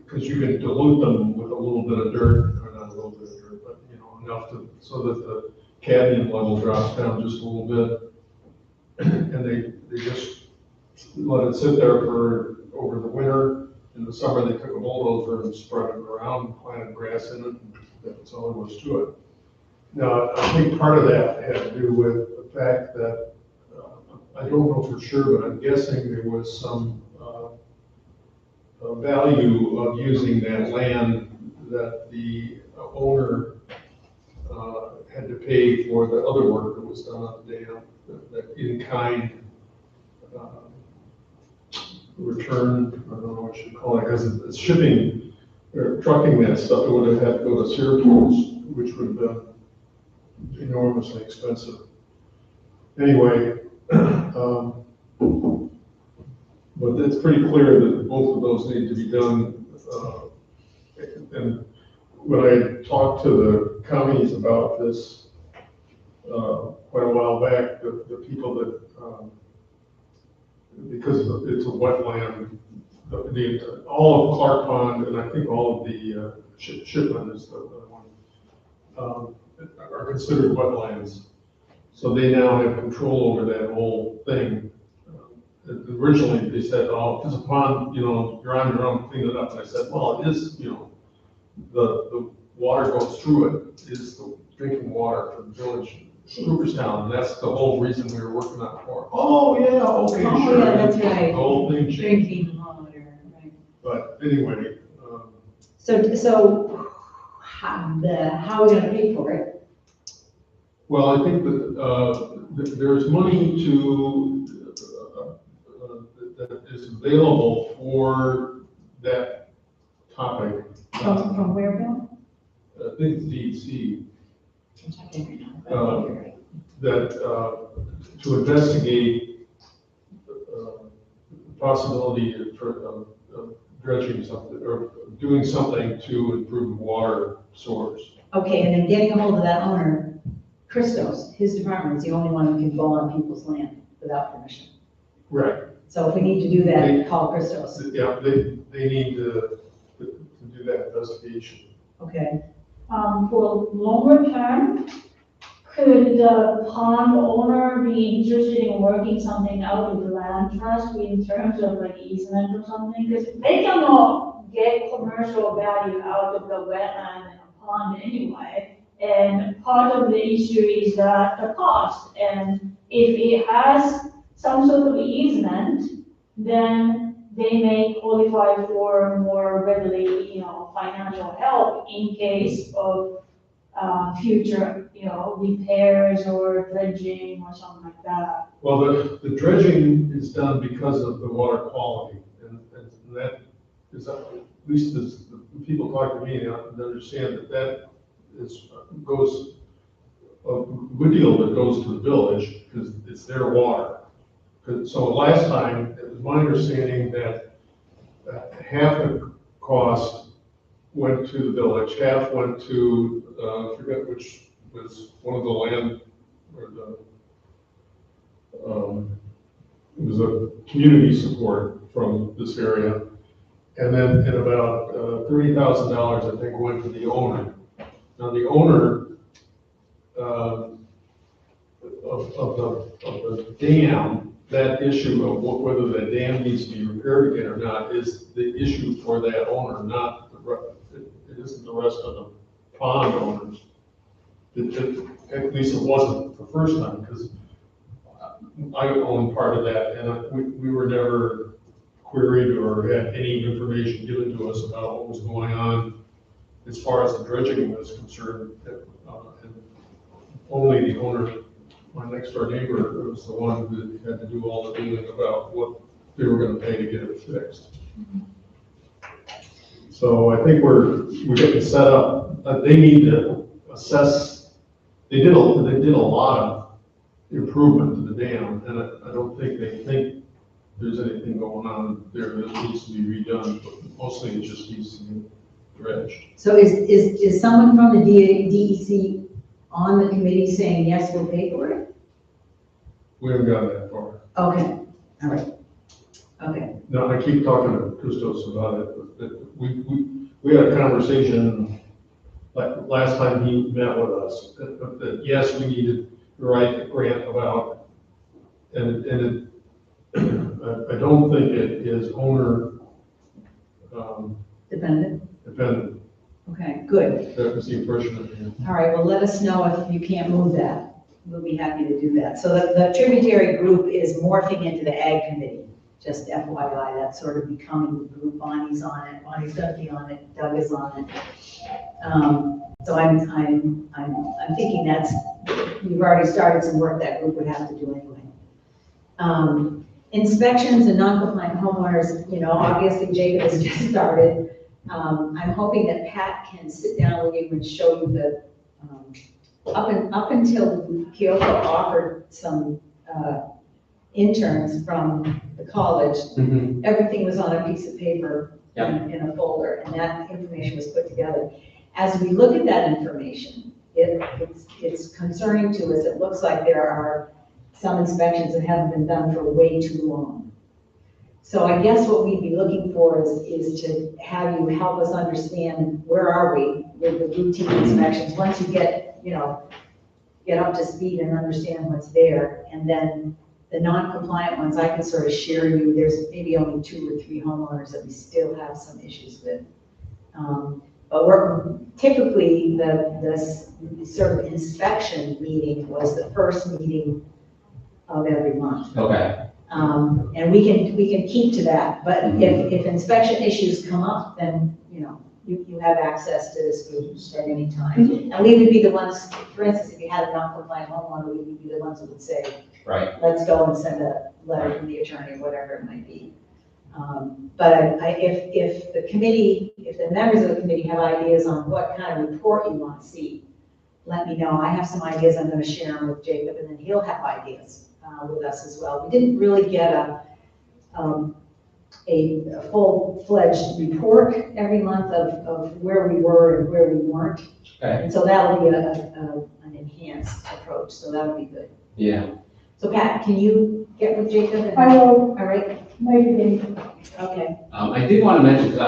because you can dilute them with a little bit of dirt, or not a little bit of dirt, but enough so that the cadmium level drops down just a little bit, and they just let it sit there for over the winter. In the summer, they took a bulldozer and spread it around and planted grass in it, and that's all there was to it. Now, I think part of that had to do with the fact that, I don't know for sure, but I'm guessing there was some value of using that land that the owner had to pay for the other work that was done on the dam, that in-kind return, I don't know what you call it, because it's shipping or trucking that stuff. It would have had to go to Syracuse, which would have been enormously expensive. Anyway, but it's pretty clear that both of those need to be done. And when I talked to the counties about this quite a while back, the people that, because it's a wetland, all of Clark Pond, and I think all of the Shipman is the other one, are considered wetlands. So they now have control over that whole thing. Originally they said, oh, if it's a pond, you're on your own, clean it up. And I said, well, it is, the water goes through it, is the drinking water for the village, Cooperstown, and that's the whole reason we were working on it for. Oh, yeah, okay, Oh, sure. yeah, that's right. The whole thing changed. Drinking water, right. But anyway. So how are we gonna pay for it? Well, I think that there's money that is available for that topic. From where, Bill? I think it's DEC. I'm checking right now, but I think you're right. That to investigate the possibility of dredging something or doing something to improve water source. Okay, and then getting a hold of that owner, Christos, his department is the only one who can go on people's land without permission. Right. So if we need to do that, call Christos. Yeah, they need to do that investigation. Okay. For longer term, could the pond owner be interested in working something out with the land trust in terms of like easement or something? Because they cannot get commercial value out of the wetland and a pond anyway. And part of the issue is that the cost. And if it has some sort of easement, then they may qualify for more readily, financial help in case of future, repairs or dredging or something like that. Well, the dredging is done because of the water quality, and that is, at least as the people talk to me, they understand that goes a good deal that goes to the village, because it's their water. So last time, it was my understanding that half the cost went to the village, half went to, I forget which was one of the land, or it was a community support from this area. And then about $30,000, I think, went to the owner. Now, the owner of the dam, that issue of whether the dam needs to be repaired again or not is the issue for that owner, not it isn't the rest of the pond owners. At least it wasn't the first time, because I own part of that, and we were never queried or had any information given to us about what was going on as far as the dredging was concerned. And only the owner, my next door neighbor, was the one who had to do all the dealing about what they were gonna pay to get it fixed. So I think we're getting set up. They need to assess, they did a lot of improvement to the dam, and I don't think they think there's anything going on there that needs to be redone, but mostly it just needs to be dredged. So is someone from the DEC on the committee saying, yes, we'll pay for it? We haven't gotten that far. Okay, all right, okay. No, I keep talking to Christos about it, but we had a conversation like last time he met with us, that yes, we needed to write the grant about, and it, I don't think it is owner Dependent? dependent. Okay, good. That was the impression of him. All right, well, let us know if you can't move that. We'll be happy to do that. So the tributary group is morphing into the ag committee. Just FYI, that's sort of becoming the group. Bonnie's on it. Bonnie's gonna be on it. Doug is on it. So I'm thinking we've already started some work that group would have to do anyway. Inspections and non-compliant homeowners, obviously Jacob has just started. I'm hoping that Pat can sit down with you and show you the, up until Kyoto offered some interns from the college, everything was on a piece of paper in a folder, and that information was put together. As we look at that information, it's concerning to us. It looks like there are some inspections that haven't been done for way too long. So I guess what we'd be looking for is to have you help us understand where are we with the routine inspections. Once you get up to speed and understand what's there, and then the non-compliant ones, I can sort of share you. There's maybe only 2 or 3 homeowners that we still have some issues with. But we're typically the sort of inspection meeting was the first meeting of every month. Okay. And we can keep to that, but if inspection issues come up, then, you have access to this group at any time. And we would be the ones, for instance, if you had a non-compliant homeowner, we would be the ones who would say, right, let's go and send a letter from the attorney, or whatever it might be. But if the members of the committee have ideas on what kind of report you want to see, let me know. I have some ideas I'm going to share them with Jacob, and then he'll have ideas with us as well. We didn't really get a full-fledged report every month of where we were and where we weren't. okay, And so that'll be an enhanced approach, so that'll be good. yeah. So Pat, can you get with Jacob? I will, All right, maybe. okay. I did want to mention, because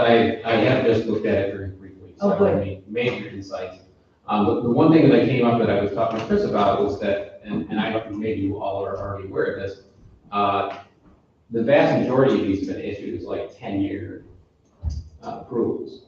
I have just looked at it very briefly, so Oh, I don't have good. any major insights. The one thing that I came up that I was talking to Chris about was that, and I don't, maybe you all are already aware of this, the vast majority of these have been issued as like 10-year approvals.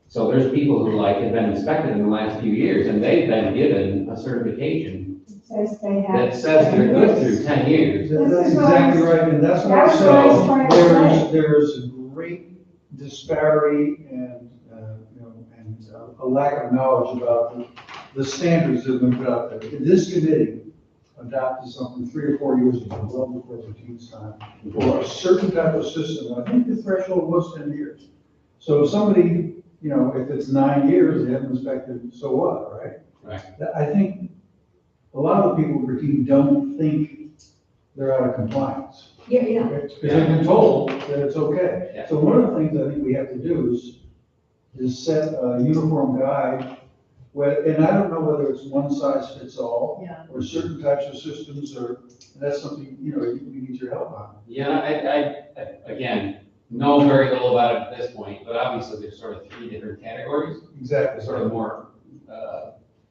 So there's people who have been inspected in the last few years, and they've been given a certification Says they have. that says they're good through 10 years. That's exactly right, and that's what That's what I was trying to say. there's a great disparity and, a lack of knowledge about the standards that have been put out there. This committee adopted something 3 or 4 years ago, well before the team's time, for a certain type of system. I think the threshold was 10 years. So if somebody, if it's 9 years, they haven't inspected, so what, right? Right. I think a lot of the people with routine don't think they're out of compliance. Yeah. Because they've been told that it's okay. Yeah. So one of the things I think we have to do is set a uniform guide, and I don't know whether it's one size fits all, Yeah. or certain types of systems, or, and that's something, we need your help on. Yeah, I again, know very little about it at this point, but obviously there's sort of three different categories. Exactly. There's sort of more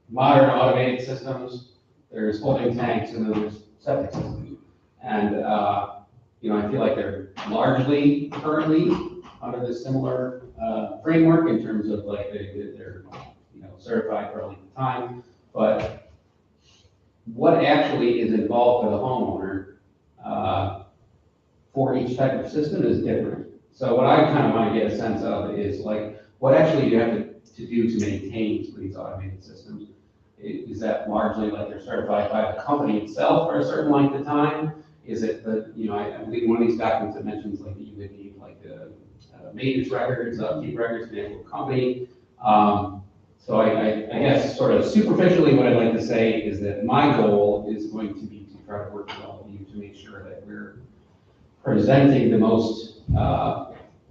modern automated systems, there's holding tanks, and then there's septic systems. And, I feel like they're largely currently under this similar framework in terms of like they're certified for a length of time. But what actually is involved for the homeowner for each type of system is different. So what I kind of want to get a sense of is like, what actually you have to do to maintain some of these automated systems? Is that largely like they're certified by the company itself for a certain length of time? Is it the, I believe one of these documents that mentions like that you would need like the maintenance records, upkeep records, the actual company. So I guess sort of superficially what I'd like to say is that my goal is going to be to try to work with all of you to make sure that we're presenting the most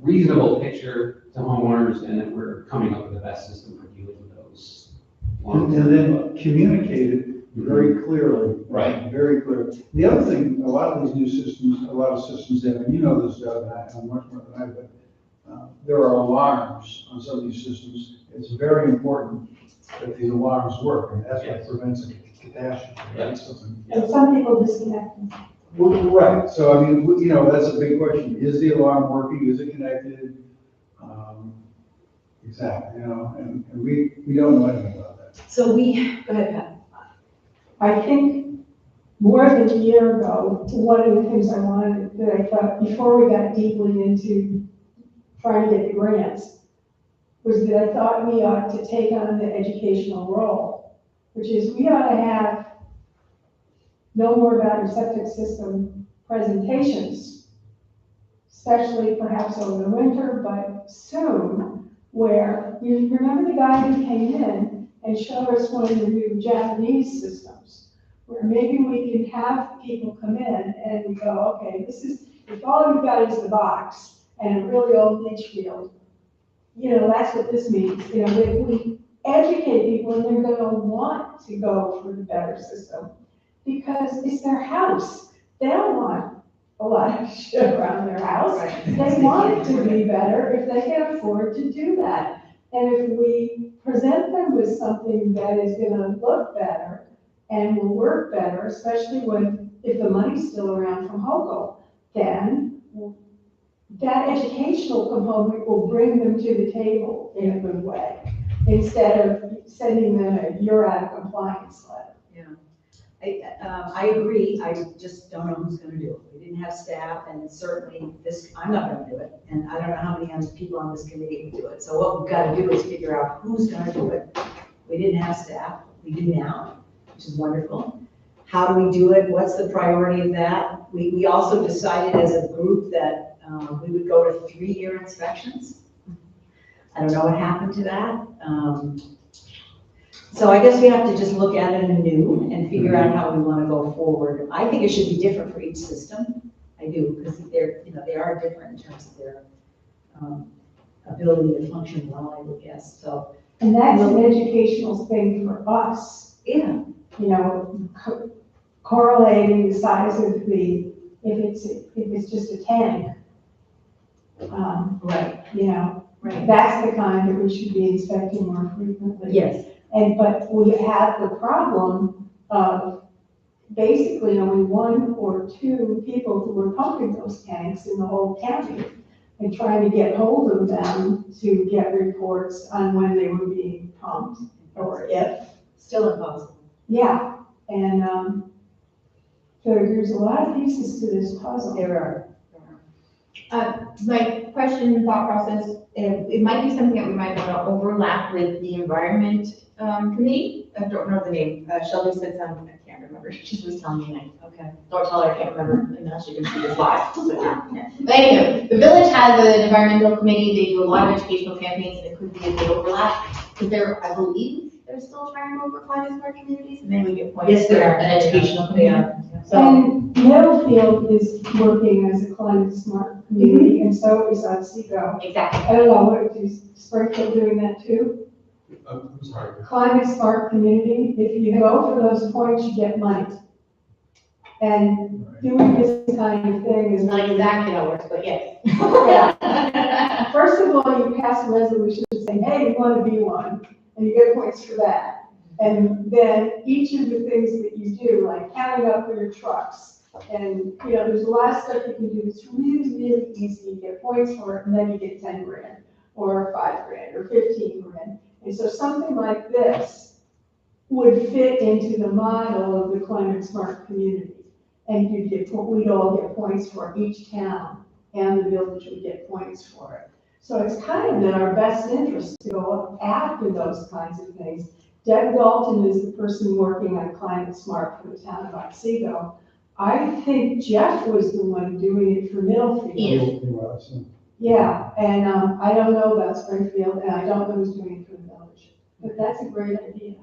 reasonable picture to homeowners and that we're coming up with the best system for dealing with those. And then communicate it very clearly. Right. Very clear. The other thing, a lot of these new systems, a lot of systems have, and you know this, Doug, and I know much more than I, but there are alarms on some of these systems. It's very important that these alarms work, and that's what prevents a catastrophe. Right? Something. And some people disconnect them. Well, right, so I mean, that's a big question. Is the alarm working? Is it connected? Exactly, and we don't know anything about that. So go ahead, Pat. I think more than a year ago, one of the things that I thought, before we got deeply into trying to get the grants, was that I thought we ought to take on the educational role, which is we ought to have know more about your septic system presentations, especially perhaps over the winter, but soon, where you remember the guy who came in and showed us one of the new Japanese systems, where maybe we can have people come in and we go, okay, if all you've got is the box and a really old leach field, that's what this means. If we educate people and they're going to want to go for the better system because it's their house. They don't want a lot of shit around their house. Right. They want it to be better if they can afford to do that. And if we present them with something that is going to look better and will work better, especially if the money's still around from HOCO, then that educational component will bring them to the table in a good way, instead of sending them a "you're out of compliance" letter. I agree, I just don't know who's gonna do it. We didn't have staff, and certainly I'm not gonna do it, and I don't know how many other people on this committee would do it. So what we've gotta do is figure out who's gonna do it. We didn't have staff, we do now, which is wonderful. How do we do it? What's the priority of that? We also decided as a group that we would go to 3-year inspections. I don't know what happened to that. So I guess we have to just look at it anew and figure out how we want to go forward. I think it should be different for each system. I do, because they are different in terms of their ability to function well, I would guess. So, and that's an educational thing for us. yeah, Correlating the size of if it's just a tank. right, right. That's the kind that we should be inspecting more frequently. Yes. But we have the problem of basically only 1 or 2 people who were pumping those tanks in the whole county and trying to get hold of them to get reports on when they were being pumped or if. Still impossible. Yeah, and so there's a lot of pieces to this puzzle. There are. My question and thought process, it might be something that we might want to overlap with the environment committee. I don't know the name. Shelby said something, I can't remember. She was telling me, okay, don't tell her I can't remember, and now she can see this live. But anyway, the village has an environmental committee. They do a lot of educational campaigns, and it could be a big overlap. Because I believe there's they're still trying to move for climate smart communities, and they would get points. Yes, they are, for an educational they community. are. So, And Middlefield is working as a climate smart community, and so is Otsego. exactly. I don't know, what is Springfield doing that too? I'm sorry. Climate smart community, if you go for those points, you get money. And doing this kind of thing is It's not exactly how it works, but yes. First of all, you pass a resolution saying, hey, you want to be one, and you get points for that. And then each of the things that you do, like counting up for your trucks, and, you know, there's a lot of stuff you can do. It's really, really easy. You get points for it, and then you get 10 grand, or 5 grand, or 15 grand. And so something like this would fit into the model of the climate smart community. And we'd all get points for it. Each town and the village would get points for it. So it's kind of in our best interest to go after those kinds of things. Deb Dalton is the person working on Climate Smart for the town of Otsego. I think Jeff was the one doing it for Middlefield. Yeah. Yeah, and I don't know about Springfield, and I don't know who's doing it for the village. But that's a great idea.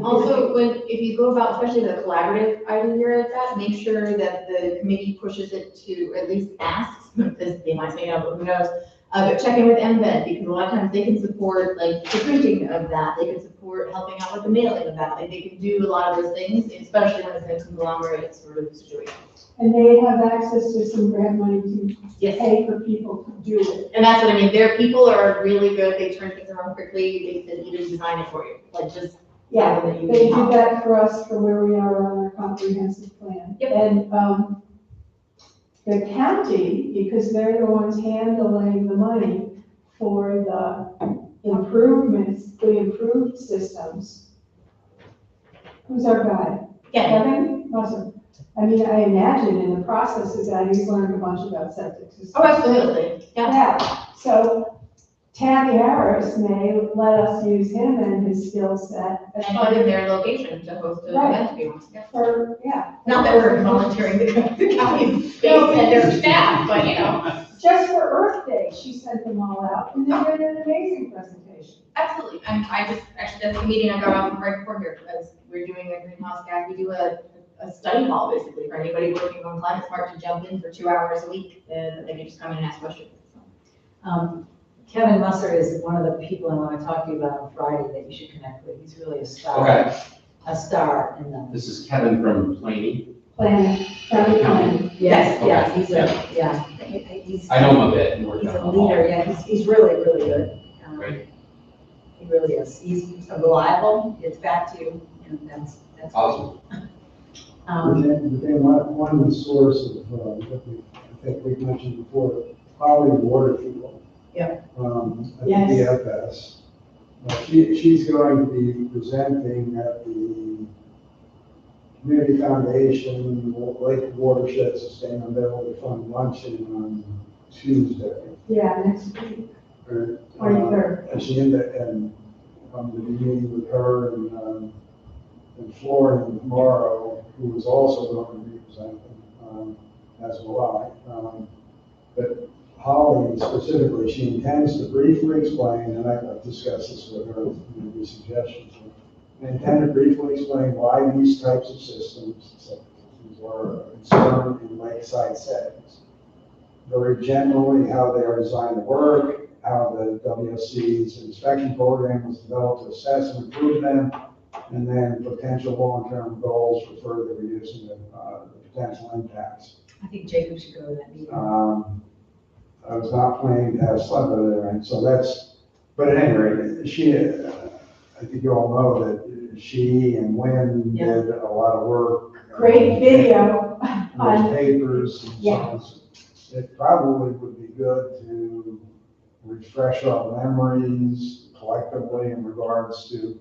Also, if you go about, especially the collaborative item here like that, make sure that the committee pushes it to, at least asks, because they might say no, but who knows, but check in with MVED, because a lot of times they can support, like, the printing of that, they can support helping out with the mailing of that, like, they can do a lot of those things, especially when it's a conglomerate sort of situation. And they have access to some grant money to Yes. pay for people to do it. And that's what I mean, their people are really good, they turn things around quickly, they can even design it for you, like, just. Yeah, that you they can do help. that for us for where we are on our comprehensive plan. Yep. And, the county, because they're the ones handling the money for the improvements, the improved systems. Who's our guy? Yeah, Kevin? Awesome. I mean, I imagine in the process of that, he's learned a bunch about septic systems. oh, absolutely, yeah. Yeah, so Tammy Harris may let us use him and his skill set. And put in their location to host an Right. event if you want. Yeah. For, yeah. Not that we're volunteering the county space and their staff, but you know. Just for Earth Day, she sent them all out, and they did an amazing presentation. Absolutely, actually, that's the meeting I got off right before here, because we're doing a greenhouse gas, we do a study hall basically for anybody working on Climate Smart to jump in for 2 hours a week, and they can just come in and ask questions. Kevin Musser is one of the people I want to talk to you about on Friday that you should connect with. He's really a star. Okay, A star in the. this is Kevin from Planey. Planning, county planning. Yes, Okay. yes, he's. I know him a bit. More He's a than leader, yeah, he's really, really good. Great. He really is. He's reliable, gets back to you, and that's. Awesome. Within one source of, what I think we've mentioned before, Holly Waterfield. Yeah. At the Yes. DFS. She's going to be presenting at the Community Foundation Lake Watershed Sustainability Fund luncheon on Tuesday. Yeah, next week, Or, 23rd. And she ended, and I'm going to be meeting with her and Florian tomorrow, who is also going to be presenting, as will I. But Holly specifically, she intends to briefly explain, and I've discussed this with her, these suggestions. I intend to briefly explain why these types of systems are a concern in lakeside settings. Very generally, how they are designed to work, how the WSC's inspection program was developed to assess and improve them, and then potential long-term goals for further reducing the potential impacts. I think Jacob should go to that meeting. I was not planning to have Sluggo there, and so that's, but at any rate, she, I think you all know that she and Lynn Yeah. did a lot of work. Great video. On papers and so Yeah. on. So it probably would be good to refresh our memories collectively in regards to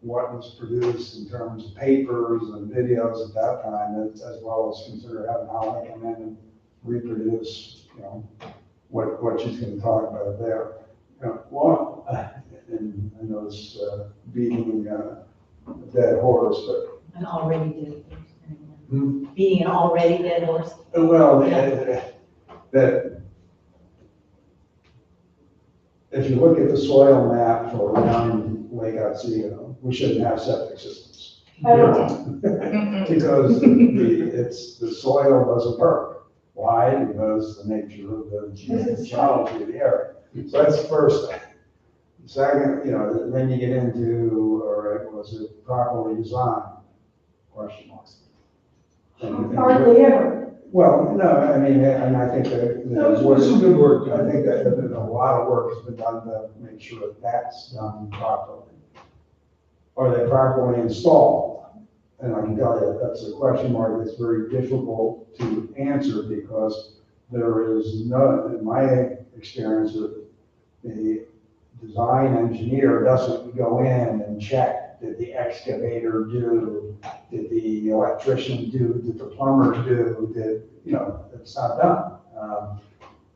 what was produced in terms of papers and videos at that time, as well as consider having Holly come in and reproduce, what she's going to talk about there. And I know it's beating a dead horse, but. An already dead horse. Hmm? Being an already dead horse. Well, that if you look at the soil map for around Lake Otsego, we shouldn't have septic systems. I don't know. Because the soil doesn't work. Why? Because the nature of the geology of the area. So that's the first thing. Second, then you get into, all right, was it properly designed? Question marks. Hardly ever. Well, no, I mean, and I think that. There's some good work done. I think that a lot of work has been done to make sure that that's done properly. Are they properly installed? And I can tell you, that's a question mark that's very difficult to answer because there is no, in my experience, the design engineer doesn't go in and check, did the excavator do, did the electrician do, did the plumber do, it's not done.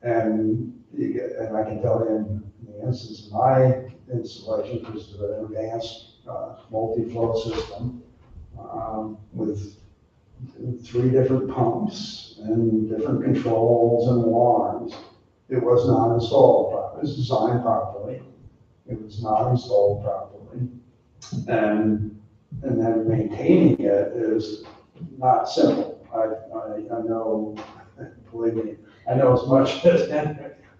And I can tell you in the instance of my installation, which is an advanced multi-flow system with 3 different pumps and different controls and alarms, it was not installed properly. It was designed properly. It was not installed properly. And then maintaining it is not simple. I know, believe me, I know as much as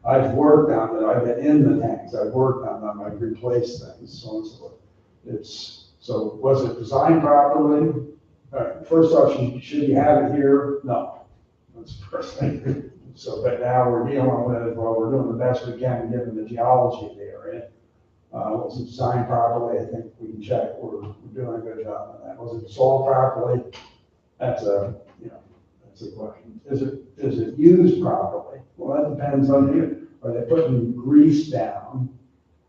I've worked on it. I've been in the tanks. I've worked on them. I've replaced things, so on and so forth. So was it designed properly? All right, first off, should you have it here? No. That's the first thing. So, but now we're dealing with, well, we're doing the best we can given the geology of the area. Was it designed properly? I think we can check. We're doing a good job on that. Was it installed properly? That's a question. Is it used properly? Well, that depends on you. Are they putting grease down?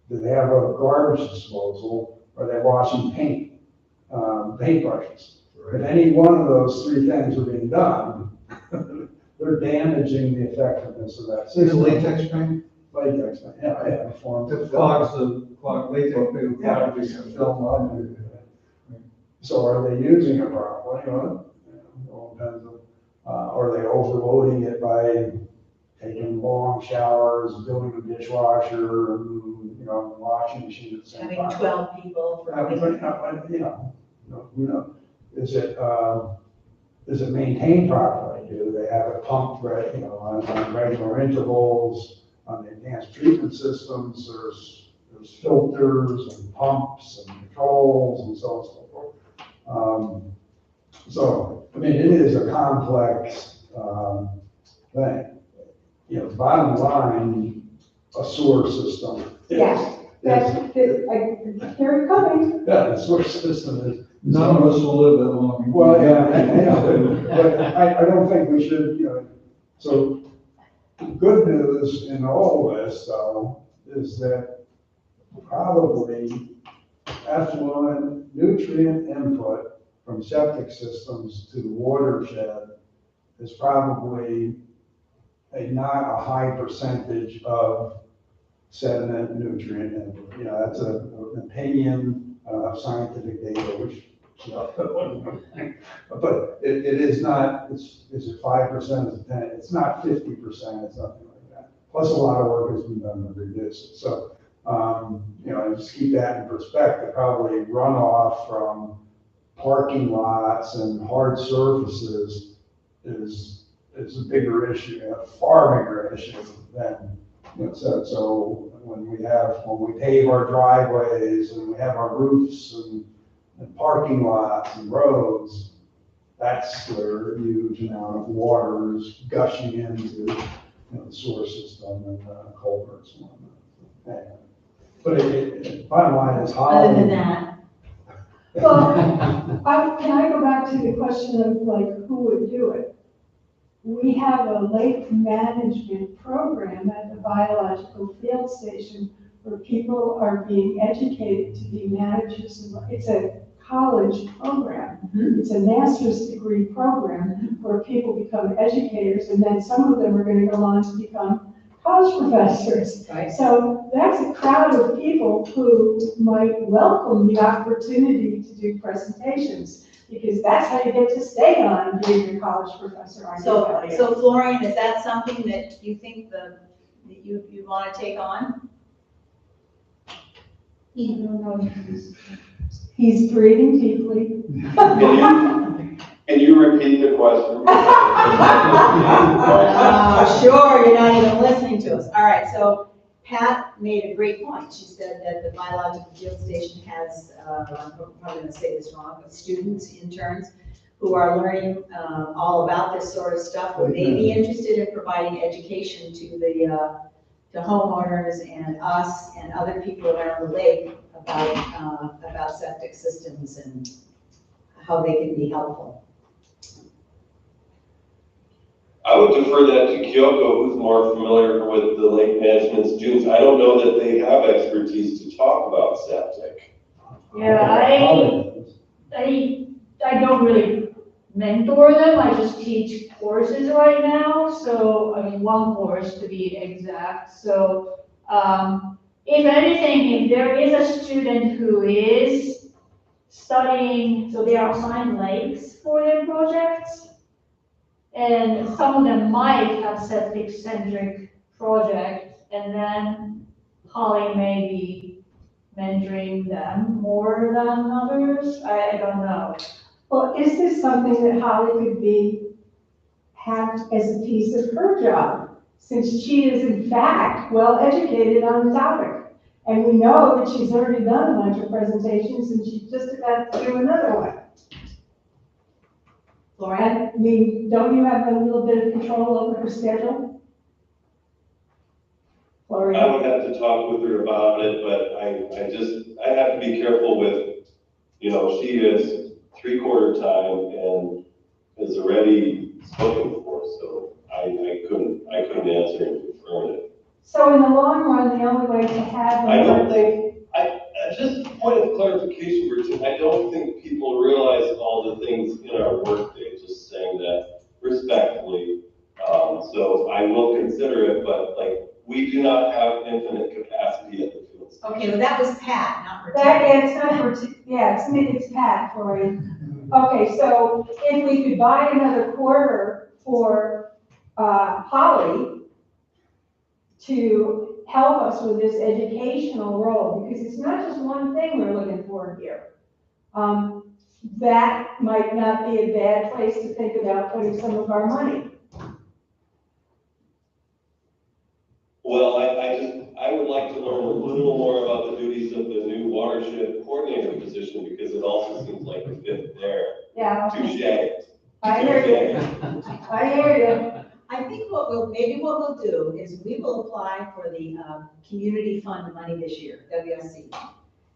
Do they have a garbage disposal? Are they washing paintbrushes? If any one of those 3 things are being done, they're damaging the effectiveness of that Is it system. latex paint? Latex paint, yeah, forms. It clogs latex paint. Yeah, film on it. So are they using it properly? Well, it all depends on, are they overloading it by taking long showers, building a dishwasher, and, washing machine at the same Having time? 12 people for. Who knows? Is it maintained properly? Do they have it pumped, on regular intervals? On the advanced treatment systems, there's filters and pumps and controls and so on and so forth. So, I mean, it is a complex thing. Bottom line, a sewer system. Yes. I hear it coming. Yeah, the sewer system is. None of us will live that long. Well, yeah, but I don't think we should, so the good news in all this, though, is that probably effluent nutrient input from septic systems to the watershed is probably not a high percentage of sediment nutrient input. That's an opinion of scientific data, which, but it is not, is it 5%, is it 10? It's not 50%, it's nothing like that. Plus a lot of work has been done to reduce it. So, just keep that in perspective. Probably runoff from parking lots and hard surfaces is a bigger issue, a far bigger issue than, so when we pave our driveways and we have our roofs and parking lots and roads, that's where a huge amount of water is gushing into the sewer system and culverts and whatnot. But bottom line is how. Other than that, Well, can I go back to the question of who would do it? We have a lake management program at the biological field station where people are being educated to be managers. It's a college program. Mhm. It's a master's degree program where people become educators, and then some of them are going to go on to become college professors. right? So that's a crowd of people who might welcome the opportunity to do presentations, because that's how you get to stay on being a college professor. So Florian, is that something that you think that you want to take on? He's breathing deeply. Can you repeat the question? Sure, you're not even listening to us. All right, so Pat made a great point. She said that the biological field station has, I'm probably gonna say this wrong, but students, interns, who are learning all about this sort of stuff, who may be interested in providing education to the homeowners and us and other people around the lake about septic systems and how they can be helpful. I would defer that to Kyoko, who's more familiar with the lake management students. I don't know that they have expertise to talk about septic. Yeah, I don't really mentor them, I just teach courses right now, so, I mean, one course to be exact, so, if anything, if there is a student who is studying, so they are assigned lakes for their projects, and some of them might have septic-centric projects, and then Holly may be mentoring them more than others, I don't know. Well, is this something that Holly could have as a piece of her job? Since she is in fact well educated on the topic. And we know that she's already done a bunch of presentations and she's just about to do another one. Lauren? I mean, don't you have a little bit of control over her schedule? Gloria? I would have to talk with her about it, but I have to be careful with, she is 3/4 time and is already spoken for, so I couldn't answer and confirm it. So in the long run, the only way to have. I don't think, just a point of clarification, Richard, I don't think people realize all the things in our workday, just saying that respectfully. So I will consider it, but we do not have infinite capacity at the field station. Okay, well, that was Pat, not for It's not for, it's Pat for you. Okay, so if we could buy another quarter for, Holly to help us with this educational role, because it's not just one thing we're looking for here. That might not be a bad place to think about putting some of our money. Well, I would like to learn a little more about the duties of the new watershed coordinator position, because it also seems like a fit there. Yeah. Touche. I hear you. I hear you. I think what we'll do is we will apply for the community fund money this year, WSC.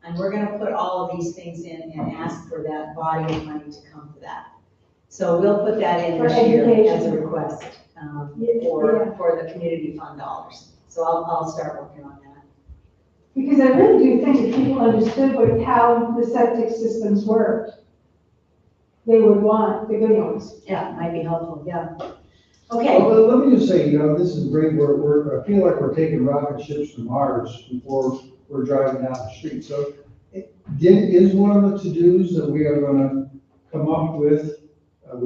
And we're gonna put all of these things in and ask for that body of money to come for that. So we'll put that in For this year education. as a request for the community fund dollars. So I'll start working on that. Because I really do think if people understood how the septic systems work, they would want the good ones. Yeah, it might be helpful, yeah. Okay. Well, let me just say, this is great, I feel like we're taking rocket ships to Mars before we're driving down the street. So is one of the to-dos that we are gonna come up with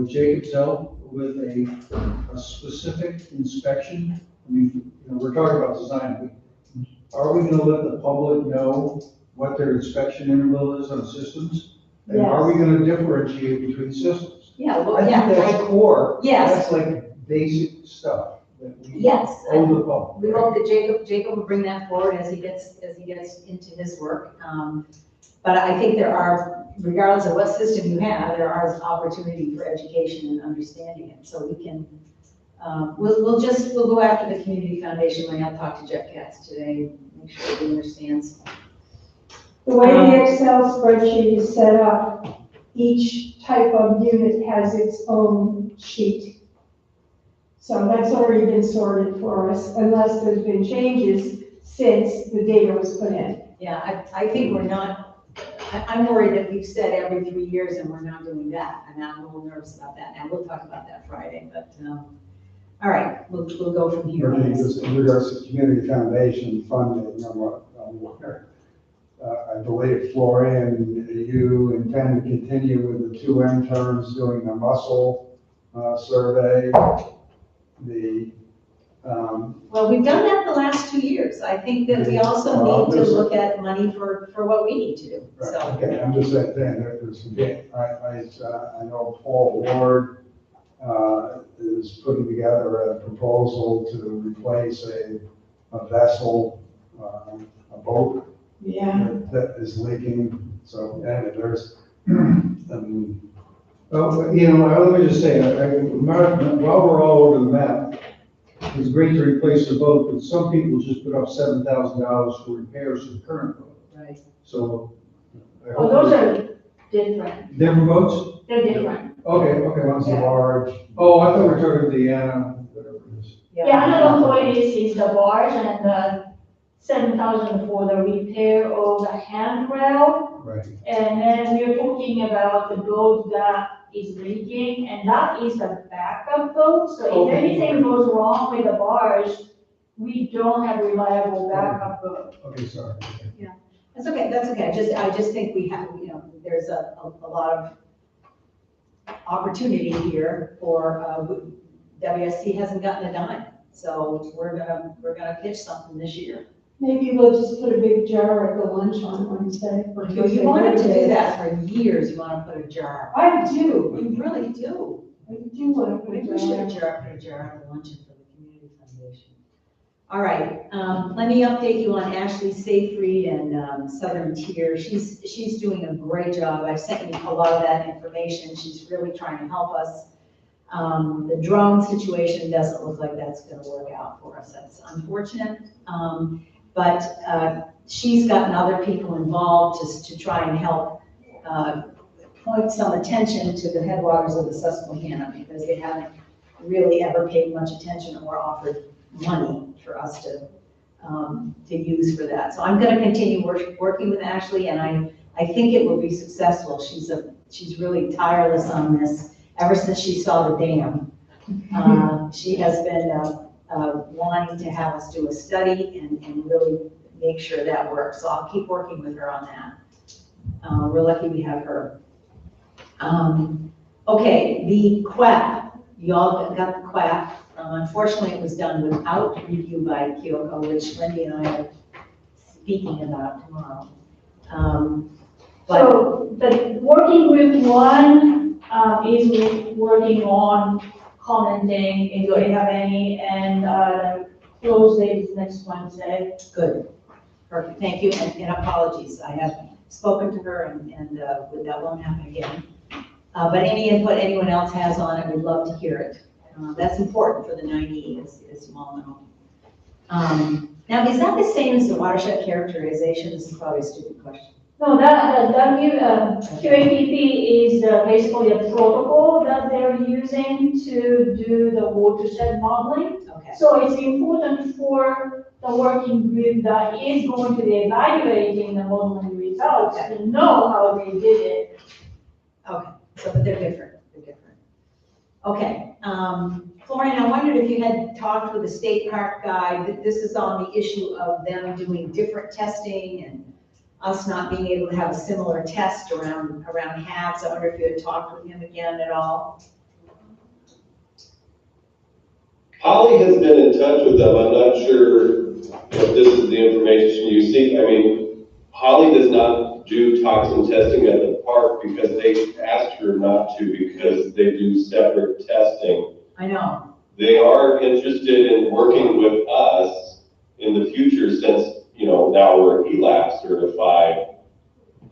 Jacob's help, with a specific inspection? I mean, we're talking about design. Are we gonna let the public know what their inspection interval is on systems? And are we gonna differentiate between systems? Yeah, well, I think that's core. Yes. That's like basic stuff that we Yes. owe the public. We hope that Jacob will bring that forward as he gets into his work. But I think there are, regardless of what system you have, there are opportunity for education and understanding it. So we can, we'll go after the community foundation money. I'll talk to Jeff Katz today, and make sure he understands. The way the Excel spreadsheet is set up, each type of unit has its own sheet. So that's already been sorted for us, unless there's been changes since the data was put in. Yeah, I think we're not, I'm worried that we've said every 3 years and we're not doing that. And I'm a little nervous about that. Now, we'll talk about that Friday, but, all right, we'll go from here. Just in regards to community foundation funding, I believe Florian, you intend to continue with the 2 interns doing the muscle survey. The Well, we've done that the last 2 years. I think that we also need to look at money for what we need to do, Right, so. okay, I'm just saying, there's some, I know Paul Ward, is putting together a proposal to replace a vessel, a boat Yeah. that is leaking, so, anyway, there's, Well, you know, let me just say, Mark, while we're all over the map, it's great to replace the boat, but some people just put up $7,000 for repairs to the current boat. Right. So. I Oh, hope those are different. Different boats? They're different. Okay. one's large. Oh, I thought we were talking Deanna, whatever it is. Yeah, another point is the barge and the 7,000 for the repair of the handrail. Right. And then we're talking about the boat that is leaking, and that is the backup boat. So if Okay. anything goes wrong with the barge, we don't have reliable backup boat. Okay, sorry. That's okay. I just think we have, there's a lot of opportunity here for, WSC hasn't gotten a dime. So we're gonna pitch something this year. Maybe we'll just put a big jar at the lunch on Wednesday. You wanted to do that for years, you wanna put a jar. I do. You really do. I do want to put Maybe a we should jar. put a jar at the luncheon for the community foundation. All right, let me update you on Ashley Seyfried and Southern Tier. She's doing a great job. I've sent you a lot of that information. She's really trying to help us. The drone situation doesn't look like that's gonna work out for us. That's unfortunate. But she's gotten other people involved just to try and help point some attention to the headwaters of the Susquehanna, because they haven't really ever paid much attention or offered money for us to use for that. So I'm gonna continue working with Ashley, and I think it will be successful. She's really tireless on this ever since she saw the dam. She has been wanting to have us do a study and really make sure that works. So I'll keep working with her on that. We're lucky we have her. Okay, the QAP. You all got the QAP. Unfortunately, it was done without review by Kyoko, which Wendy and I are speaking about tomorrow. So the working group one is working on commenting if they have any, and close date is next Wednesday. Good, perfect, thank you, and apologies, I have spoken to her, and that won't happen again. But any input anyone else has on it, we'd love to hear it. That's important for the 9E, as you all know. Now, is that the same as the watershed characterization? This is probably a stupid question. No, QAPP is basically a protocol that they're using to do the watershed modeling. Okay, So it's important for the working group that is going to be evaluating the modeling results to know how they did it. okay, so, but they're different. Okay, Florian, I wondered if you had talked with the state park guy. This is on the issue of them doing different testing and us not being able to have a similar test around halves. I wonder if you had talked with him again at all. Holly has been in touch with them. I'm not sure if this is the information you seek. I mean, Holly does not do toxin testing at the park because they asked her not to, because they do separate testing. I know. They are interested in working with us in the future, since, now we're ELAP certified.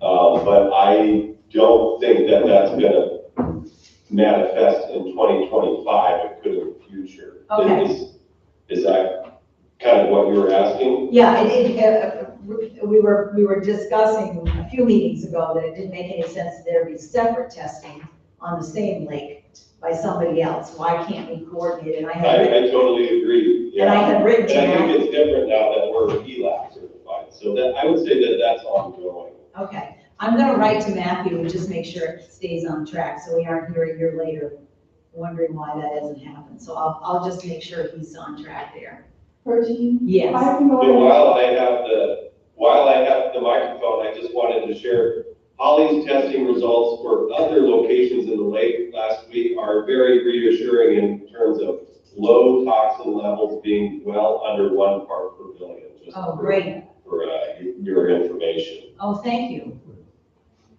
But I don't think that that's gonna manifest in 2025. It could in the future. Okay. Is that kind of what you were asking? Yeah, we were discussing a few meetings ago that it didn't make any sense that there be separate testing on the same lake by somebody else. Why can't we coordinate it? I totally agree. And I had written to And I Matt. think it's different now that we're ELAP certified. So that, I would say that that's ongoing. Okay, I'm gonna write to Matthew and just make sure it stays on track, so we aren't here a year later wondering why that hasn't happened. So I'll just make sure he's on track there. Protein. Yes. I can go But ahead. while I have the microphone, I just wanted to share Holly's testing results for other locations in the lake last week are very reassuring in terms of low toxin levels being well under 1 part per billion. Just Oh, great. For your information. Oh, thank you.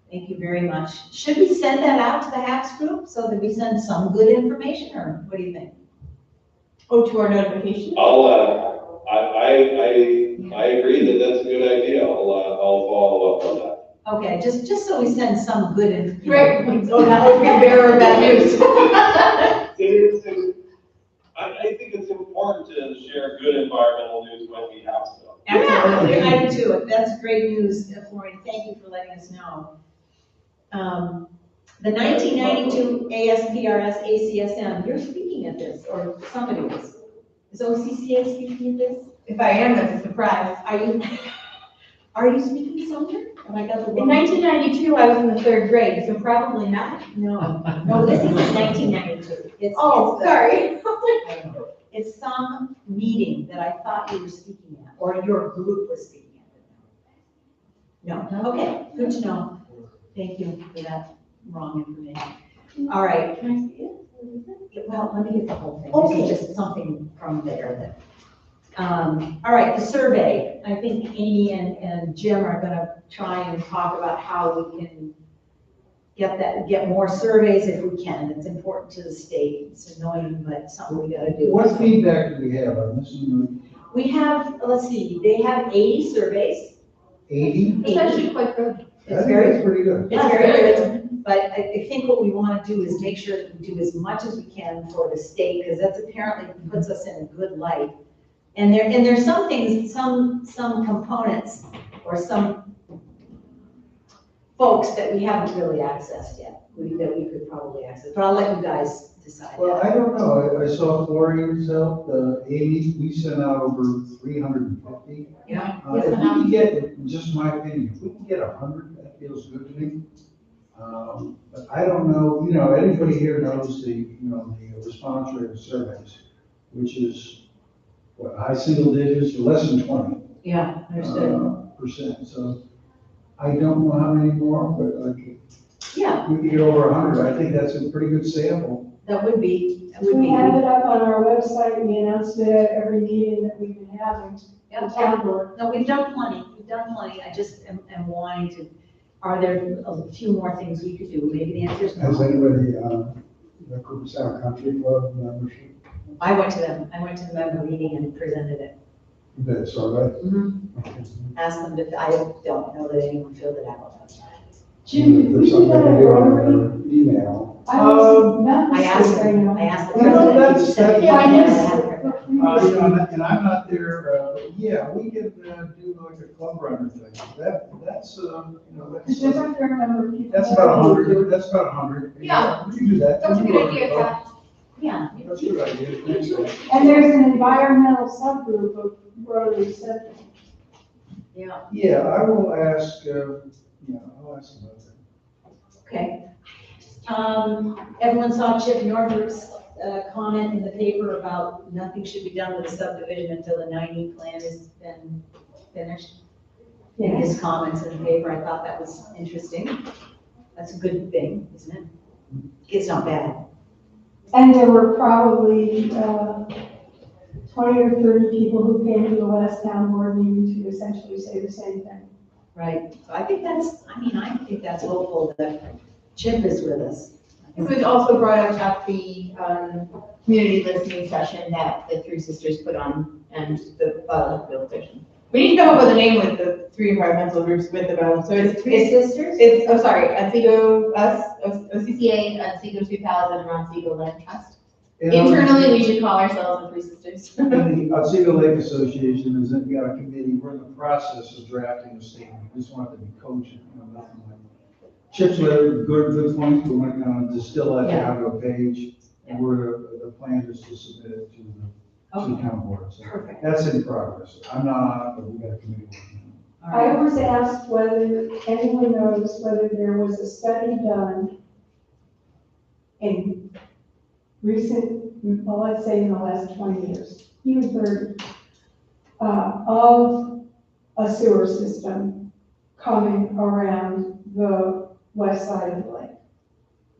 Thank you very much. Should we send that out to the HAPS group so that we send some good information, or what do you think? Oh, to our notification? I agree that that's a good idea. I'll follow up on that. Okay, just so we send some good information. Right, oh, that would be bearer of bad news. I think it's important to share good environmental news when we have stuff. Absolutely, I do too. That's great news, Florian. Thank you for letting us know. The 1992 ASPRS ACSM, you're speaking at this, or somebody is. Is OCCA speaking at this? If I am, that's a surprise. Are you speaking somewhere? Have I got the In wrong? 1992, I was in the 3rd grade, so probably not. No, this is 1992. Oh, sorry. It's some meeting that I thought you were speaking at, or your group was speaking at. No, okay, good to know. Thank you for that wrong information. All right. Can I see it? Well, let me get the whole thing. Okay. This is just something from there that. All right, the survey. I think Amy and Jim are gonna try and talk about how we can get more surveys if we can. It's important to the state. It's annoying, but something we gotta do. What feedback do we have on this? We have, let's see, they have 80 surveys. 80? It's actually quite good. I think that's pretty good. It's very good, but I think what we want to do is make sure that we do as much as we can for the state, because that's apparently puts us in a good light. And there's some things, some components, or some folks that we haven't really accessed yet, that we could probably access, but I'll let you guys decide. Well, I don't know, I saw Florian's help, Amy, we sent out over 350. Yeah. If we can get, just my opinion, if we can get 100, that feels good to me. But I don't know, anybody here knows the response rate of surveys, which is, what, high single digits, or less than 20. Yeah, understood. Percent, so I don't know how many more, but like, Yeah, we could get over 100, I think that's a pretty good sample. that would be. We have it up on our website, we announced it at every meeting that we've been having. Yeah. The town board. No, we've done plenty. I just am wanting to, are there a few more things we could do? Maybe the answer is Has no. anybody, the Cooperstown Country Club membership, I went to the member meeting and presented it. that survey? Asked them to, I don't know that anyone filled it out. Jim, did we There's do something that to at do on Rotary? their email. I was not I asked mistaken. them, I asked the No, president. that's- he said, Yeah, I "Yeah, missed haven't it. heard back." And I'm not there, yeah, we could do like a club runner thing, that's, Because there's a fair number of people. that's about 100, that's about 100. Yeah. We can do that. That's a good idea, Scott. Yeah. That's a good idea. Thanks, Ed. And there's an environmental subgroup of Rotary Center. Yeah, Yeah, I will ask, I'll ask about that. okay. Everyone saw Chip Norbert's comment in the paper about nothing should be done with the subdivision until the 90 plan has been finished. In his comments in the paper, I thought that was interesting. That's a good thing, isn't it? It's not bad. And there were probably 20 or 30 people who came to the last town board meeting to essentially say the same thing. Right, so I think that's hopeful that Chip is with us. It was also brought up at the community listening session that the Three Sisters put on and the field station. We need to come up with a name with the 3 environmental groups with about, so it's Three Sisters? It's, oh, sorry, Otsego, OCCA, Otsego 2000, and Otsego Land Trust. Internally, we should call ourselves the Three Sisters. And the Otsego Lake Association has got a committee, we're in the process of drafting a statement, we just want it to be cogent, nothing like. Chip's a good point, we want to kind of distill that down to a page, and the plan is to submit it to the town board. So Perfect. that's in progress, I'm not on it, but we got a committee working on it. All I right. was asked whether anyone knows whether there was a study done in recent, well, let's say in the last 20 years, even 30, of a sewer system coming around the west side of the lake.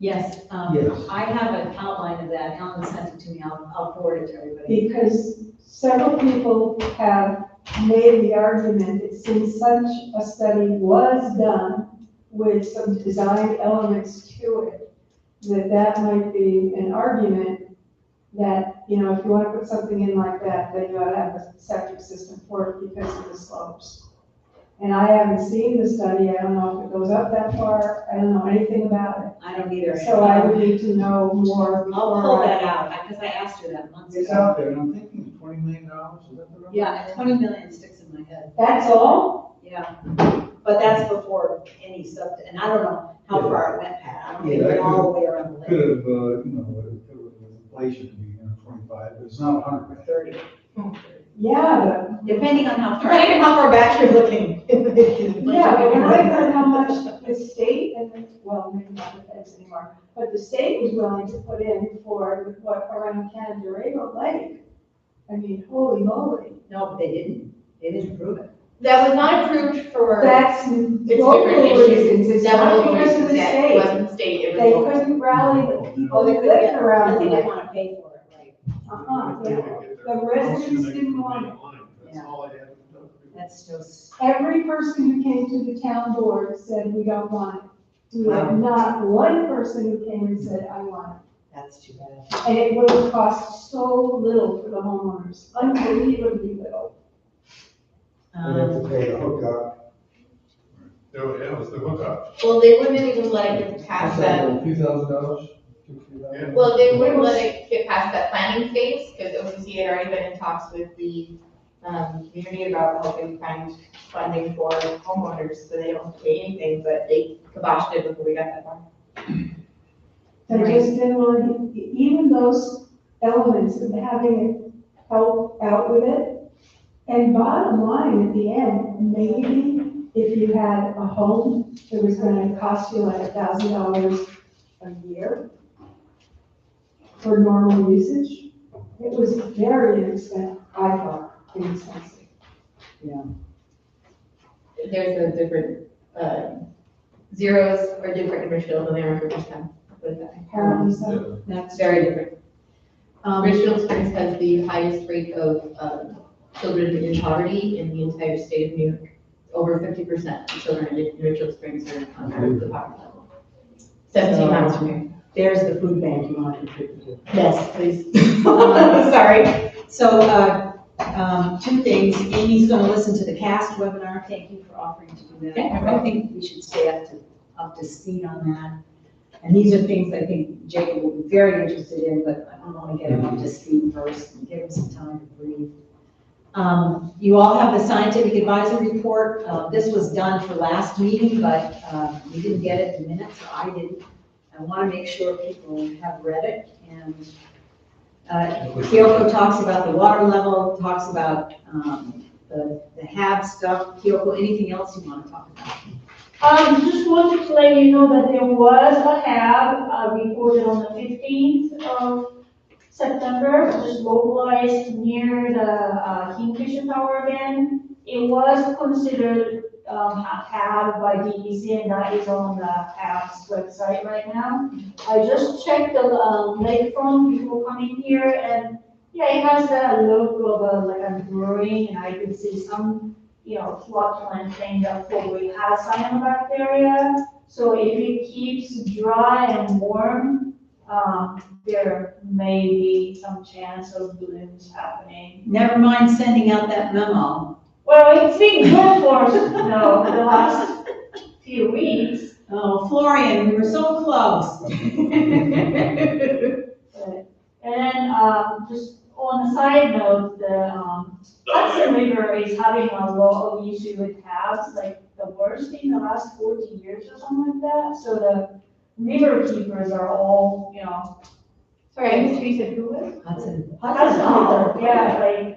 Yes, Yes. I have an outline of that. Ellen sent it to me. I'll forward it to everybody. Because several people have made the argument that since such a study was done with some design elements to it, that might be an argument that, you know, if you want to put something in like that, then you ought to have a septic system for it because of the slopes. And I haven't seen the study. I don't know if it goes up that far. I don't know anything about it. I don't either. So I would need to know more I'll before pull I. that out, because I asked her that months It's ago. out there, and I'm thinking $20 million, is that the number? Yeah, 20 million sticks in my head. That's all? Yeah, but that's before any subject, and I don't know how far it went, Pat. I don't think it went all the way around the Could lake. have, with inflation, it'd be, 25, but it's not 100. 30, Yeah, depending on how far back you're looking. yeah, but when I heard how much the state, and, well, maybe not the feds anymore, but the state was willing to put in for what, around Canada Lake. I mean, holy moly. No, but they didn't prove it. That was not approved for, That's it's local different reasons, issues. it's Several not because of reasons the that it state. wasn't the state, it was They local. couldn't rally the people Oh, they that couldn't lived get, around because they the didn't lake. want to pay for it, right? The residents didn't want it. That's all I had to do. That's just, Every person who came to the town board said, we don't want it. We had not one person who came and said, I want that's too bad. it. And it would have cost so little for the homeowners, unbelievably little. They have to pay the hookup. Oh, yeah, it was the hookup. Well, they wouldn't even let it get past that, A few $1,000? Yeah. well, they wouldn't let it get past that planning phase, because OCC had already been in talks with the, community about helping find funding for homeowners, so they don't have to pay anything, but they kiboshed it before we got that far. They just didn't want, even those elements of having it help out with it. And bottom line, at the end, maybe if you had a home that was gonna cost you like $1,000 a year for normal usage, it was very inexpensive, I thought, inexpensive. There's a different, zeros are different in Richfield than they are in Cooperstown. Put it that way. Apparently so. That's Very different. Um, Richfield Springs has the highest rate of, children in poverty in the entire state of New York. Over 50% of children in Richfield Springs are under the poverty level. 17 miles from here. There's the food bank you want to contribute to. Yes, please. Sorry. So, two things. Amy's going to listen to the CAST webinar. Thank you for offering to do that. Yeah. I think we should stay up to speed on that. And these are things I think Jacob will be very interested in, but I want to get him up to speed first and give him some time to breathe. You all have the scientific advisory report. This was done for last meeting, but we didn't get it in minutes, or I didn't. I want to make sure people have read it. And Kyoko talks about the water level, talks about the HAB stuff. Kyoko, anything else you want to talk about? Just wanted to let you know that there was a HAB, reported on the 15th of September, just localized near the Kingfisher Tower again. It was considered a HAB by DEC, and that is on the HAB's website right now. I just checked the lakefront before coming here, and yeah, it has that look of like a brewing, and I could see some, floodplain thing that probably has cyanobacteria. So if it keeps dry and warm, there may be some chance of blooms happening. Never mind sending out that memo. Well, it's been good for, the last few weeks. Oh, Florian, we were so close. And then, just on a side note, the Hudson River is having a lot of issue with tabs, like the worst in the last 40 years or something like that. So the river keepers are all, Sorry, I missed you said who was? Hudson. Hudson River, yeah, like,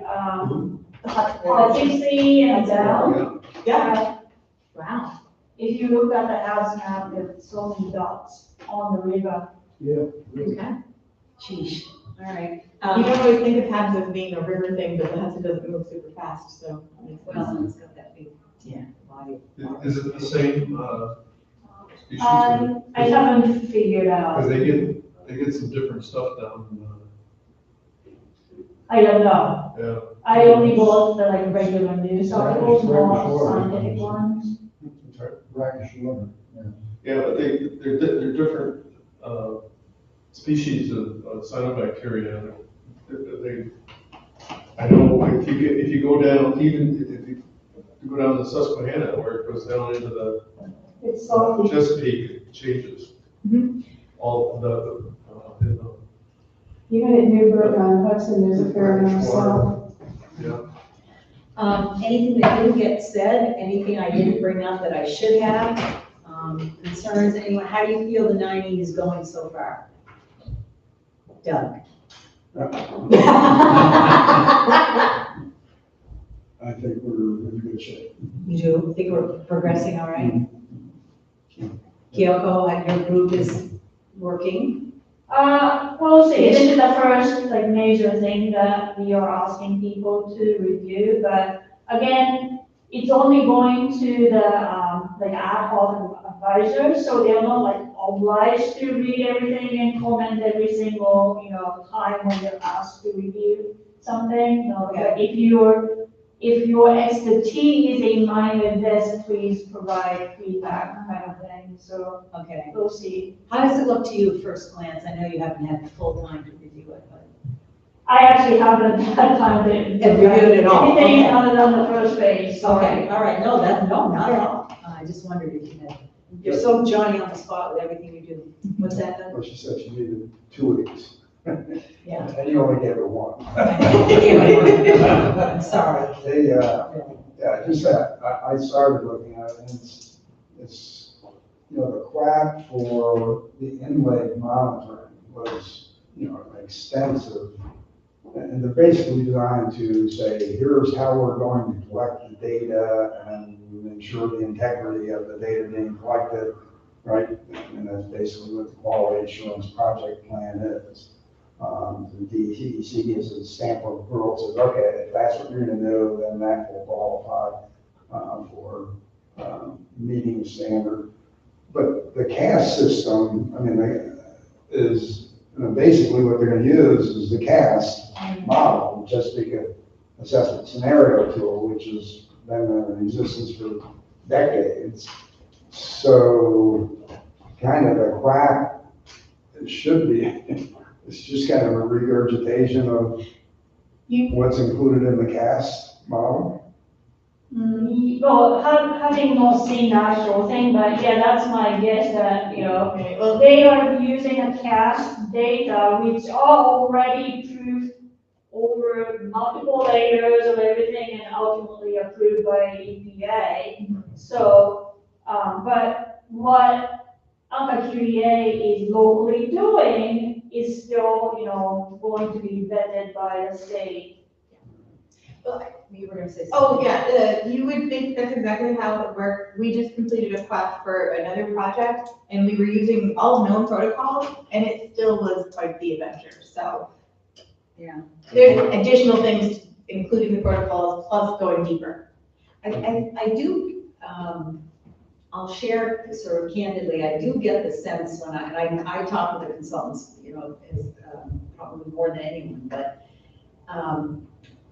Dixie and Dell. Yeah. Wow. If you look at the house map, there's so many dots on the river. Yeah. Okay. Sheesh. All right. You don't always think of tabs as being a river thing, but the Hudson doesn't move super fast, so. Well, it's got that big, body. Is it the same, These sheets are, I haven't figured out. because they get some different stuff down, I don't know. yeah. I only bought the like regular news articles, Right not before. scientific ones. Brackish liver, yeah. Yeah, but they're different, species of cyanobacteria. I know if you go down, even if you go down the Susquehanna, where it goes down into the It's salty. Chesapeake, it changes. All the, Even at Newburgh on Hudson, there's a fair amount of salt. yeah. Anything that didn't get said, anything I didn't bring up that I should have, concerns, anyone, how do you feel the 90 is going so far? Doug? I think we're in good shape. You do think we're progressing all right? Kyoko, your group is working? We'll see. This is the first like major thing that we are asking people to review, but again, it's only going to the like ad hoc advisors, so they're not like obliged to read everything and comment every single, time when they're asked to review something. No, but if your expertise in mind with this, please provide feedback kind of thing. So Okay. we'll see. How does it look to you at first glance? I know you haven't had full time to review it, but. I actually haven't had time to Review it at all, anything okay. other than the first page. Sorry. Okay, all right, no, not at all. I just wondered if you had, you're so Johnny on the spot with everything you do. What's that? Doug? Well, she said she needed 2 weeks. Yeah. And you only gave her 1. I'm sorry. Yeah, just that, I started looking at it, and it's, the quack for the inlay monitoring was, extensive. And they're basically designed to say, here's how we're going to collect the data and ensure the integrity of the data being collected, right? And that's basically what the quality assurance project plan is. The DEC gives a stamp of approval, says, okay, if that's what you're gonna do, then that will qualify for meeting the standard. But the CAS system, is basically what they're gonna use is the CAS model, Chesapeake Assessment Scenario Tool, which has been in existence for decades. So kind of a quack, it should be, it's just kind of a regurgitation of what's included in the CAS model. Well, having not seen the actual thing, but yeah, that's my guess that, they are using a CAST data which are already proved over multiple layers of everything and ultimately approved by EPA. So, but what ANCA-QEA is locally doing is still, going to be vetted by the state. You were gonna say something. Oh, yeah, you would think that's exactly how it would work. We just completed a quest for another project, and we were using all known protocols, and it still was quite the adventure, so. Yeah. There's additional things, including the protocols, plus going deeper. I do, I'll share sort of candidly, I do get the sense when I talk with the consultants, as, probably more than anyone, but,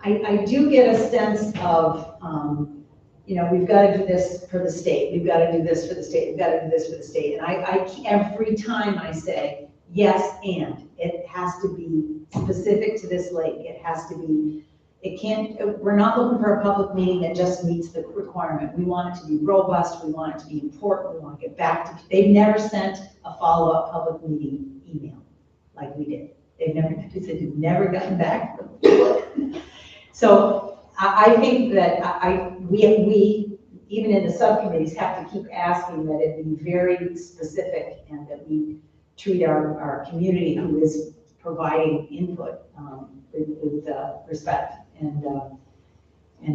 I do get a sense of, we've got to do this for the state, we've got to do this for the state, we've got to do this for the state. And every time I say, yes, and it has to be specific to this lake, it has to be, we're not looking for a public meeting that just meets the requirement. We want it to be robust, we want it to be important, we want to get back to, they've never sent a follow-up public meeting email like we did. They've never gotten back. So I think that we, even in the subcommittees, have to keep asking that it be very specific and that we treat our community who is providing input with respect and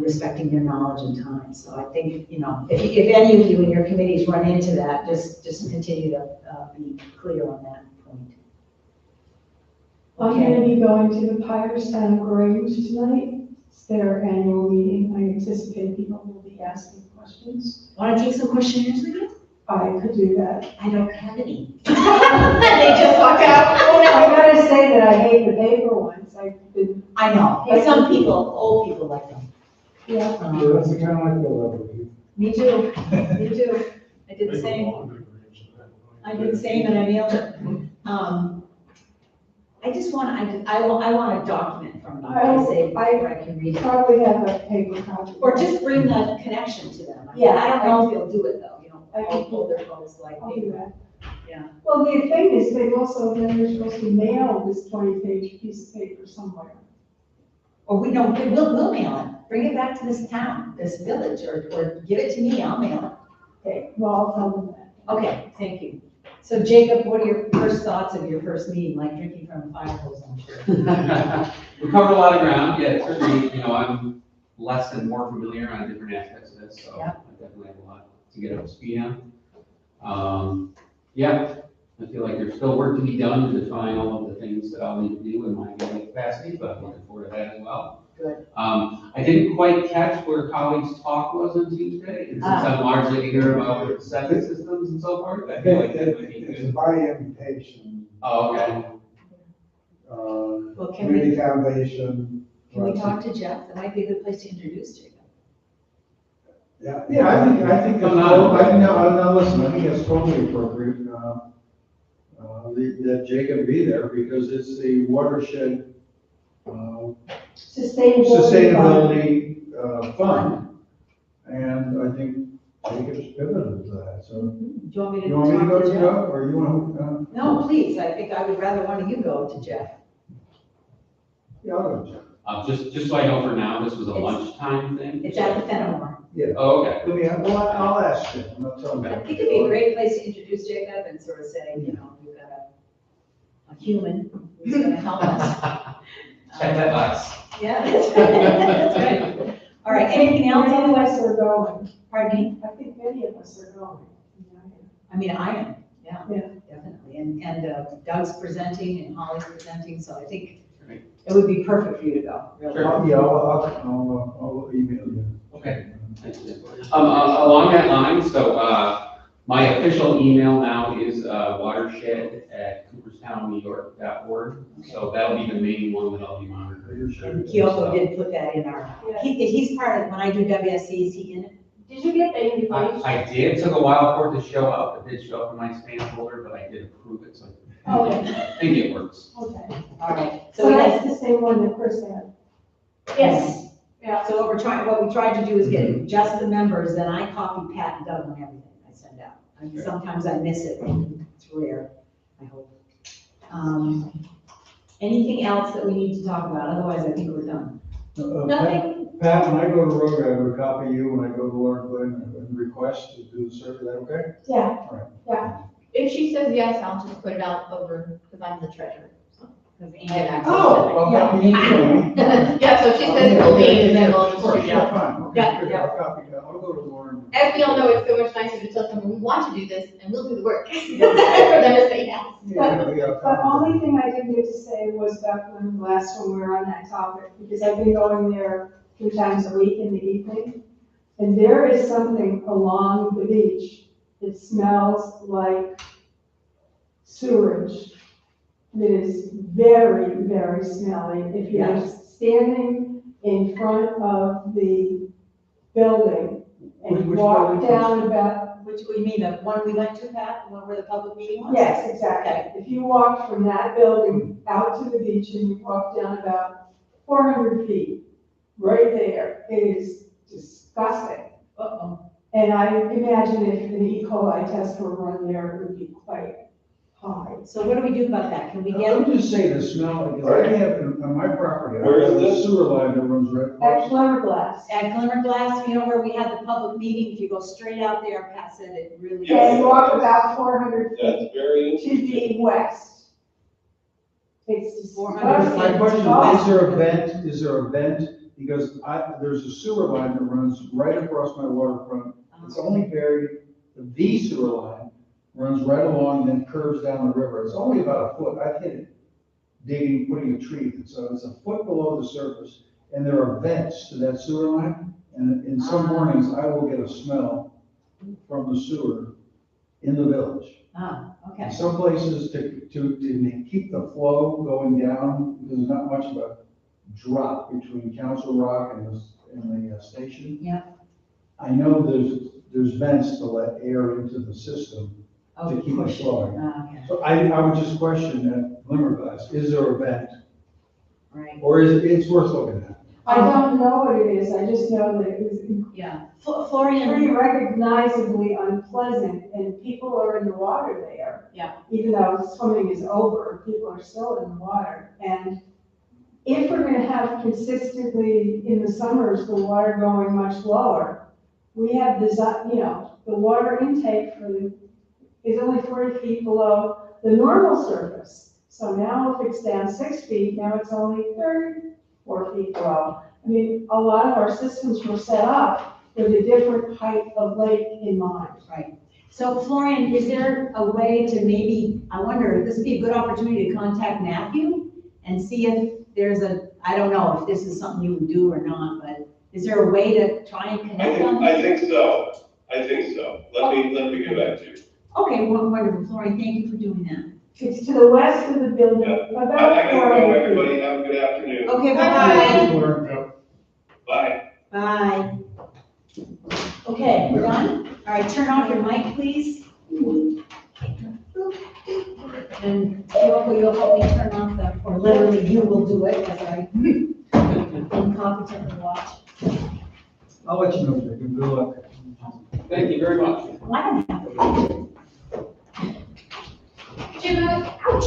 respecting their knowledge and time. So I think, if any of you in your committees run into that, just continue to be clear on that point. I'm going to be going to the Cooperstown Grange tonight. It's their annual meeting. I anticipate people will be asking questions. Want to take some questionnaires with you? I could do that. I don't have any. They just walked out. Oh, no, I gotta say that I hate the paper ones, I know, but some people, old people like them. yeah. Yeah, that's the kind of like the level. Me too, me too. I did the same. I did the same and I mailed it. I just want, I want a document from you, I say, where I can read it. Probably have a paper copy. Or just bring the connection to them. I mean, Yeah. I don't know if they'll do it though, you know, I can all their phones like I'll do paper. that. Yeah. Well, the thing is, they're supposed to mail this 20-page piece of paper somewhere. Or we don't, we'll mail it. Bring it back to this town, this village, or give it to me, I'll mail Okay, well, I'll tell them that. it. Okay, thank you. So Jacob, what are your first thoughts of your first meeting, like drinking from a fire hose, I'm sure? We covered a lot of ground, yeah, certainly, you know, I'm less and more familiar on different aspects of this, so I Yeah. definitely have a lot to get up to speed on. Yeah, I feel like there's still work to be done to define all of the things that I'll need to do in my daily capacity, but I'm looking forward to that as well. Good. I didn't quite catch where colleagues' talk was on Tuesday, and since I'm largely here about septic systems and so forth, I feel like that might be It's good. by invitation. Oh, okay. Well, can Community we Foundation. talk to Jeff? That might be a good place to introduce Jacob. Yeah. Yeah, I think that's, No, no, listen, I think that's totally appropriate, that Jacob be there, because it's the Watershed, Sustainability, Fund. And I think Jacob's pivotal to that, so. Do you want me to You want me to talk go to to Jeff? Joe, or you want, No, please, I think I would rather one of you go to Jeff. yeah, I'll go to Joe. Just so I know for now, this was a It's- lunchtime thing? It's at the Fenimore. Oh, okay. Well, I'll ask you, I'm not telling you. I think it'd be a great place to introduce Jacob and sort of say, you know, we've got a human who's gonna help us. Check that box. Yeah, that's right, that's right. All right, anything else? Many of Otherwise, us are going. pardon me? I think many of us are going. I mean, I am, yeah, Yeah. definitely. And Doug's presenting and Holly's presenting, so I think Great. it would be perfect for you to go, really. Sure. Yeah, I'll email you. Okay. Thank you. Along that line, so, my official email now is, watershed@cooperstown.org. So that'll be the main one that I'll be monitoring. And Kyoko did put that in our, he's part of, when I do WSC, is he in it? Did you get the invitation? I did, took a while for it to show up, it did show up in my spam folder, but I did approve it, so I think it works. Okay. All right, So so we that's have, the same one that Chris had. yes. Yeah. So what we tried to do is get just the members, then I copy Pat and Doug on everything I send out. I mean, sometimes I miss it, it's rare, I hope. Anything else that we need to talk about? Otherwise, I think we're done. Nothing, Pat, when I go to Rogue, I would copy you, when I go to Lauren Glenn, and request to do the survey, is that okay? Yeah, If she says yes, I'll just put it out over, because I'm the treasurer. So, 'cause Amy Yeah. access Oh, I'll copy you too. Yeah, so if she says we'll leave, and then we'll just Sure, figure it out. fine. Okay, Yeah, good. yeah. I'll copy you, I'll go to Lauren. As we all know, it's so much nicer to tell someone, we want to do this, and we'll do the work, for them to say yes. Yeah, yeah, I'll the copy you. only thing I didn't get to say was back when last when we were on that topic, because I've been going there 2 times a week in the evening. And there is something along the beach that smells like sewage. It is very, very smelly. If you're Yes. standing in front of the building and you Which walk building? down about, Which, you mean the one we went to, Pat, the one where the public meeting was? yes, exactly. If you walk from that building out to the beach and you walk down about 400 feet, right there, it is disgusting. Uh-oh. And I imagine if an E. coli test were run there, it would be quite high. So what do we do about that? Can we get, Let me just say the smell, because I have, on my property, I Where is have a this? sewer line that runs right At across. Glimmerglass, at Glimmerglass, you know where we had the public meeting, if you go straight out there, Pat said it really. Yeah. and you walk about 400 feet That's very to interesting. the west. It's 400 disgusting. My question It's is there a vent? Because there's a sewer line that runs right across my waterfront. It's only buried, the sewer line runs right along, then curves down the river. It's only about a foot. I've hit it digging, putting a tree. So it's a foot below the surface. And there are vents to that sewer line. And in some mornings, I will get a smell from the sewer in the village. Ah, okay. Some places to keep the flow going down, there's not much of a drop between Council Rock and the station. Yeah. I know there's vents to let air into the system Oh, to keep it push it. flowing. Ah, okay, So I would just question that glimmer glass, is there a vent? right. Or is it's worth looking at? I don't know what it is, I just know that it was Yeah. pretty Florian, recognizably unpleasant, and people are in the water there. Yeah. Even though swimming is over, people are still in the water, and if we're gonna have consistently in the summers, the water going much lower, we have the water intake is only 40 feet below the normal surface. So now if it's down 6 feet, now it's only 34 feet below. I mean, a lot of our systems were set up with a different height of lake in mind. right. So Florian, is there a way to maybe, I wonder, this would be a good opportunity to contact Matthew and see if there's I don't know if this is something you would do or not, but is there a way to try and connect them? I think so. Let me get back to you. Okay, wonderful, Florian, thank you for doing that. It's to the west of the building, Yeah. about I gotta go, 400 feet. everybody. Have a good afternoon. Okay, bye-bye. Or, Bye. Bye. Okay, we're done? All right, turn off your mic, please. And Yoko, you'll help me turn off or literally you will do it as I incompetently watch. I'll let you know if I can do it. Thank you very much. Well, I don't have to. Jim, ouch.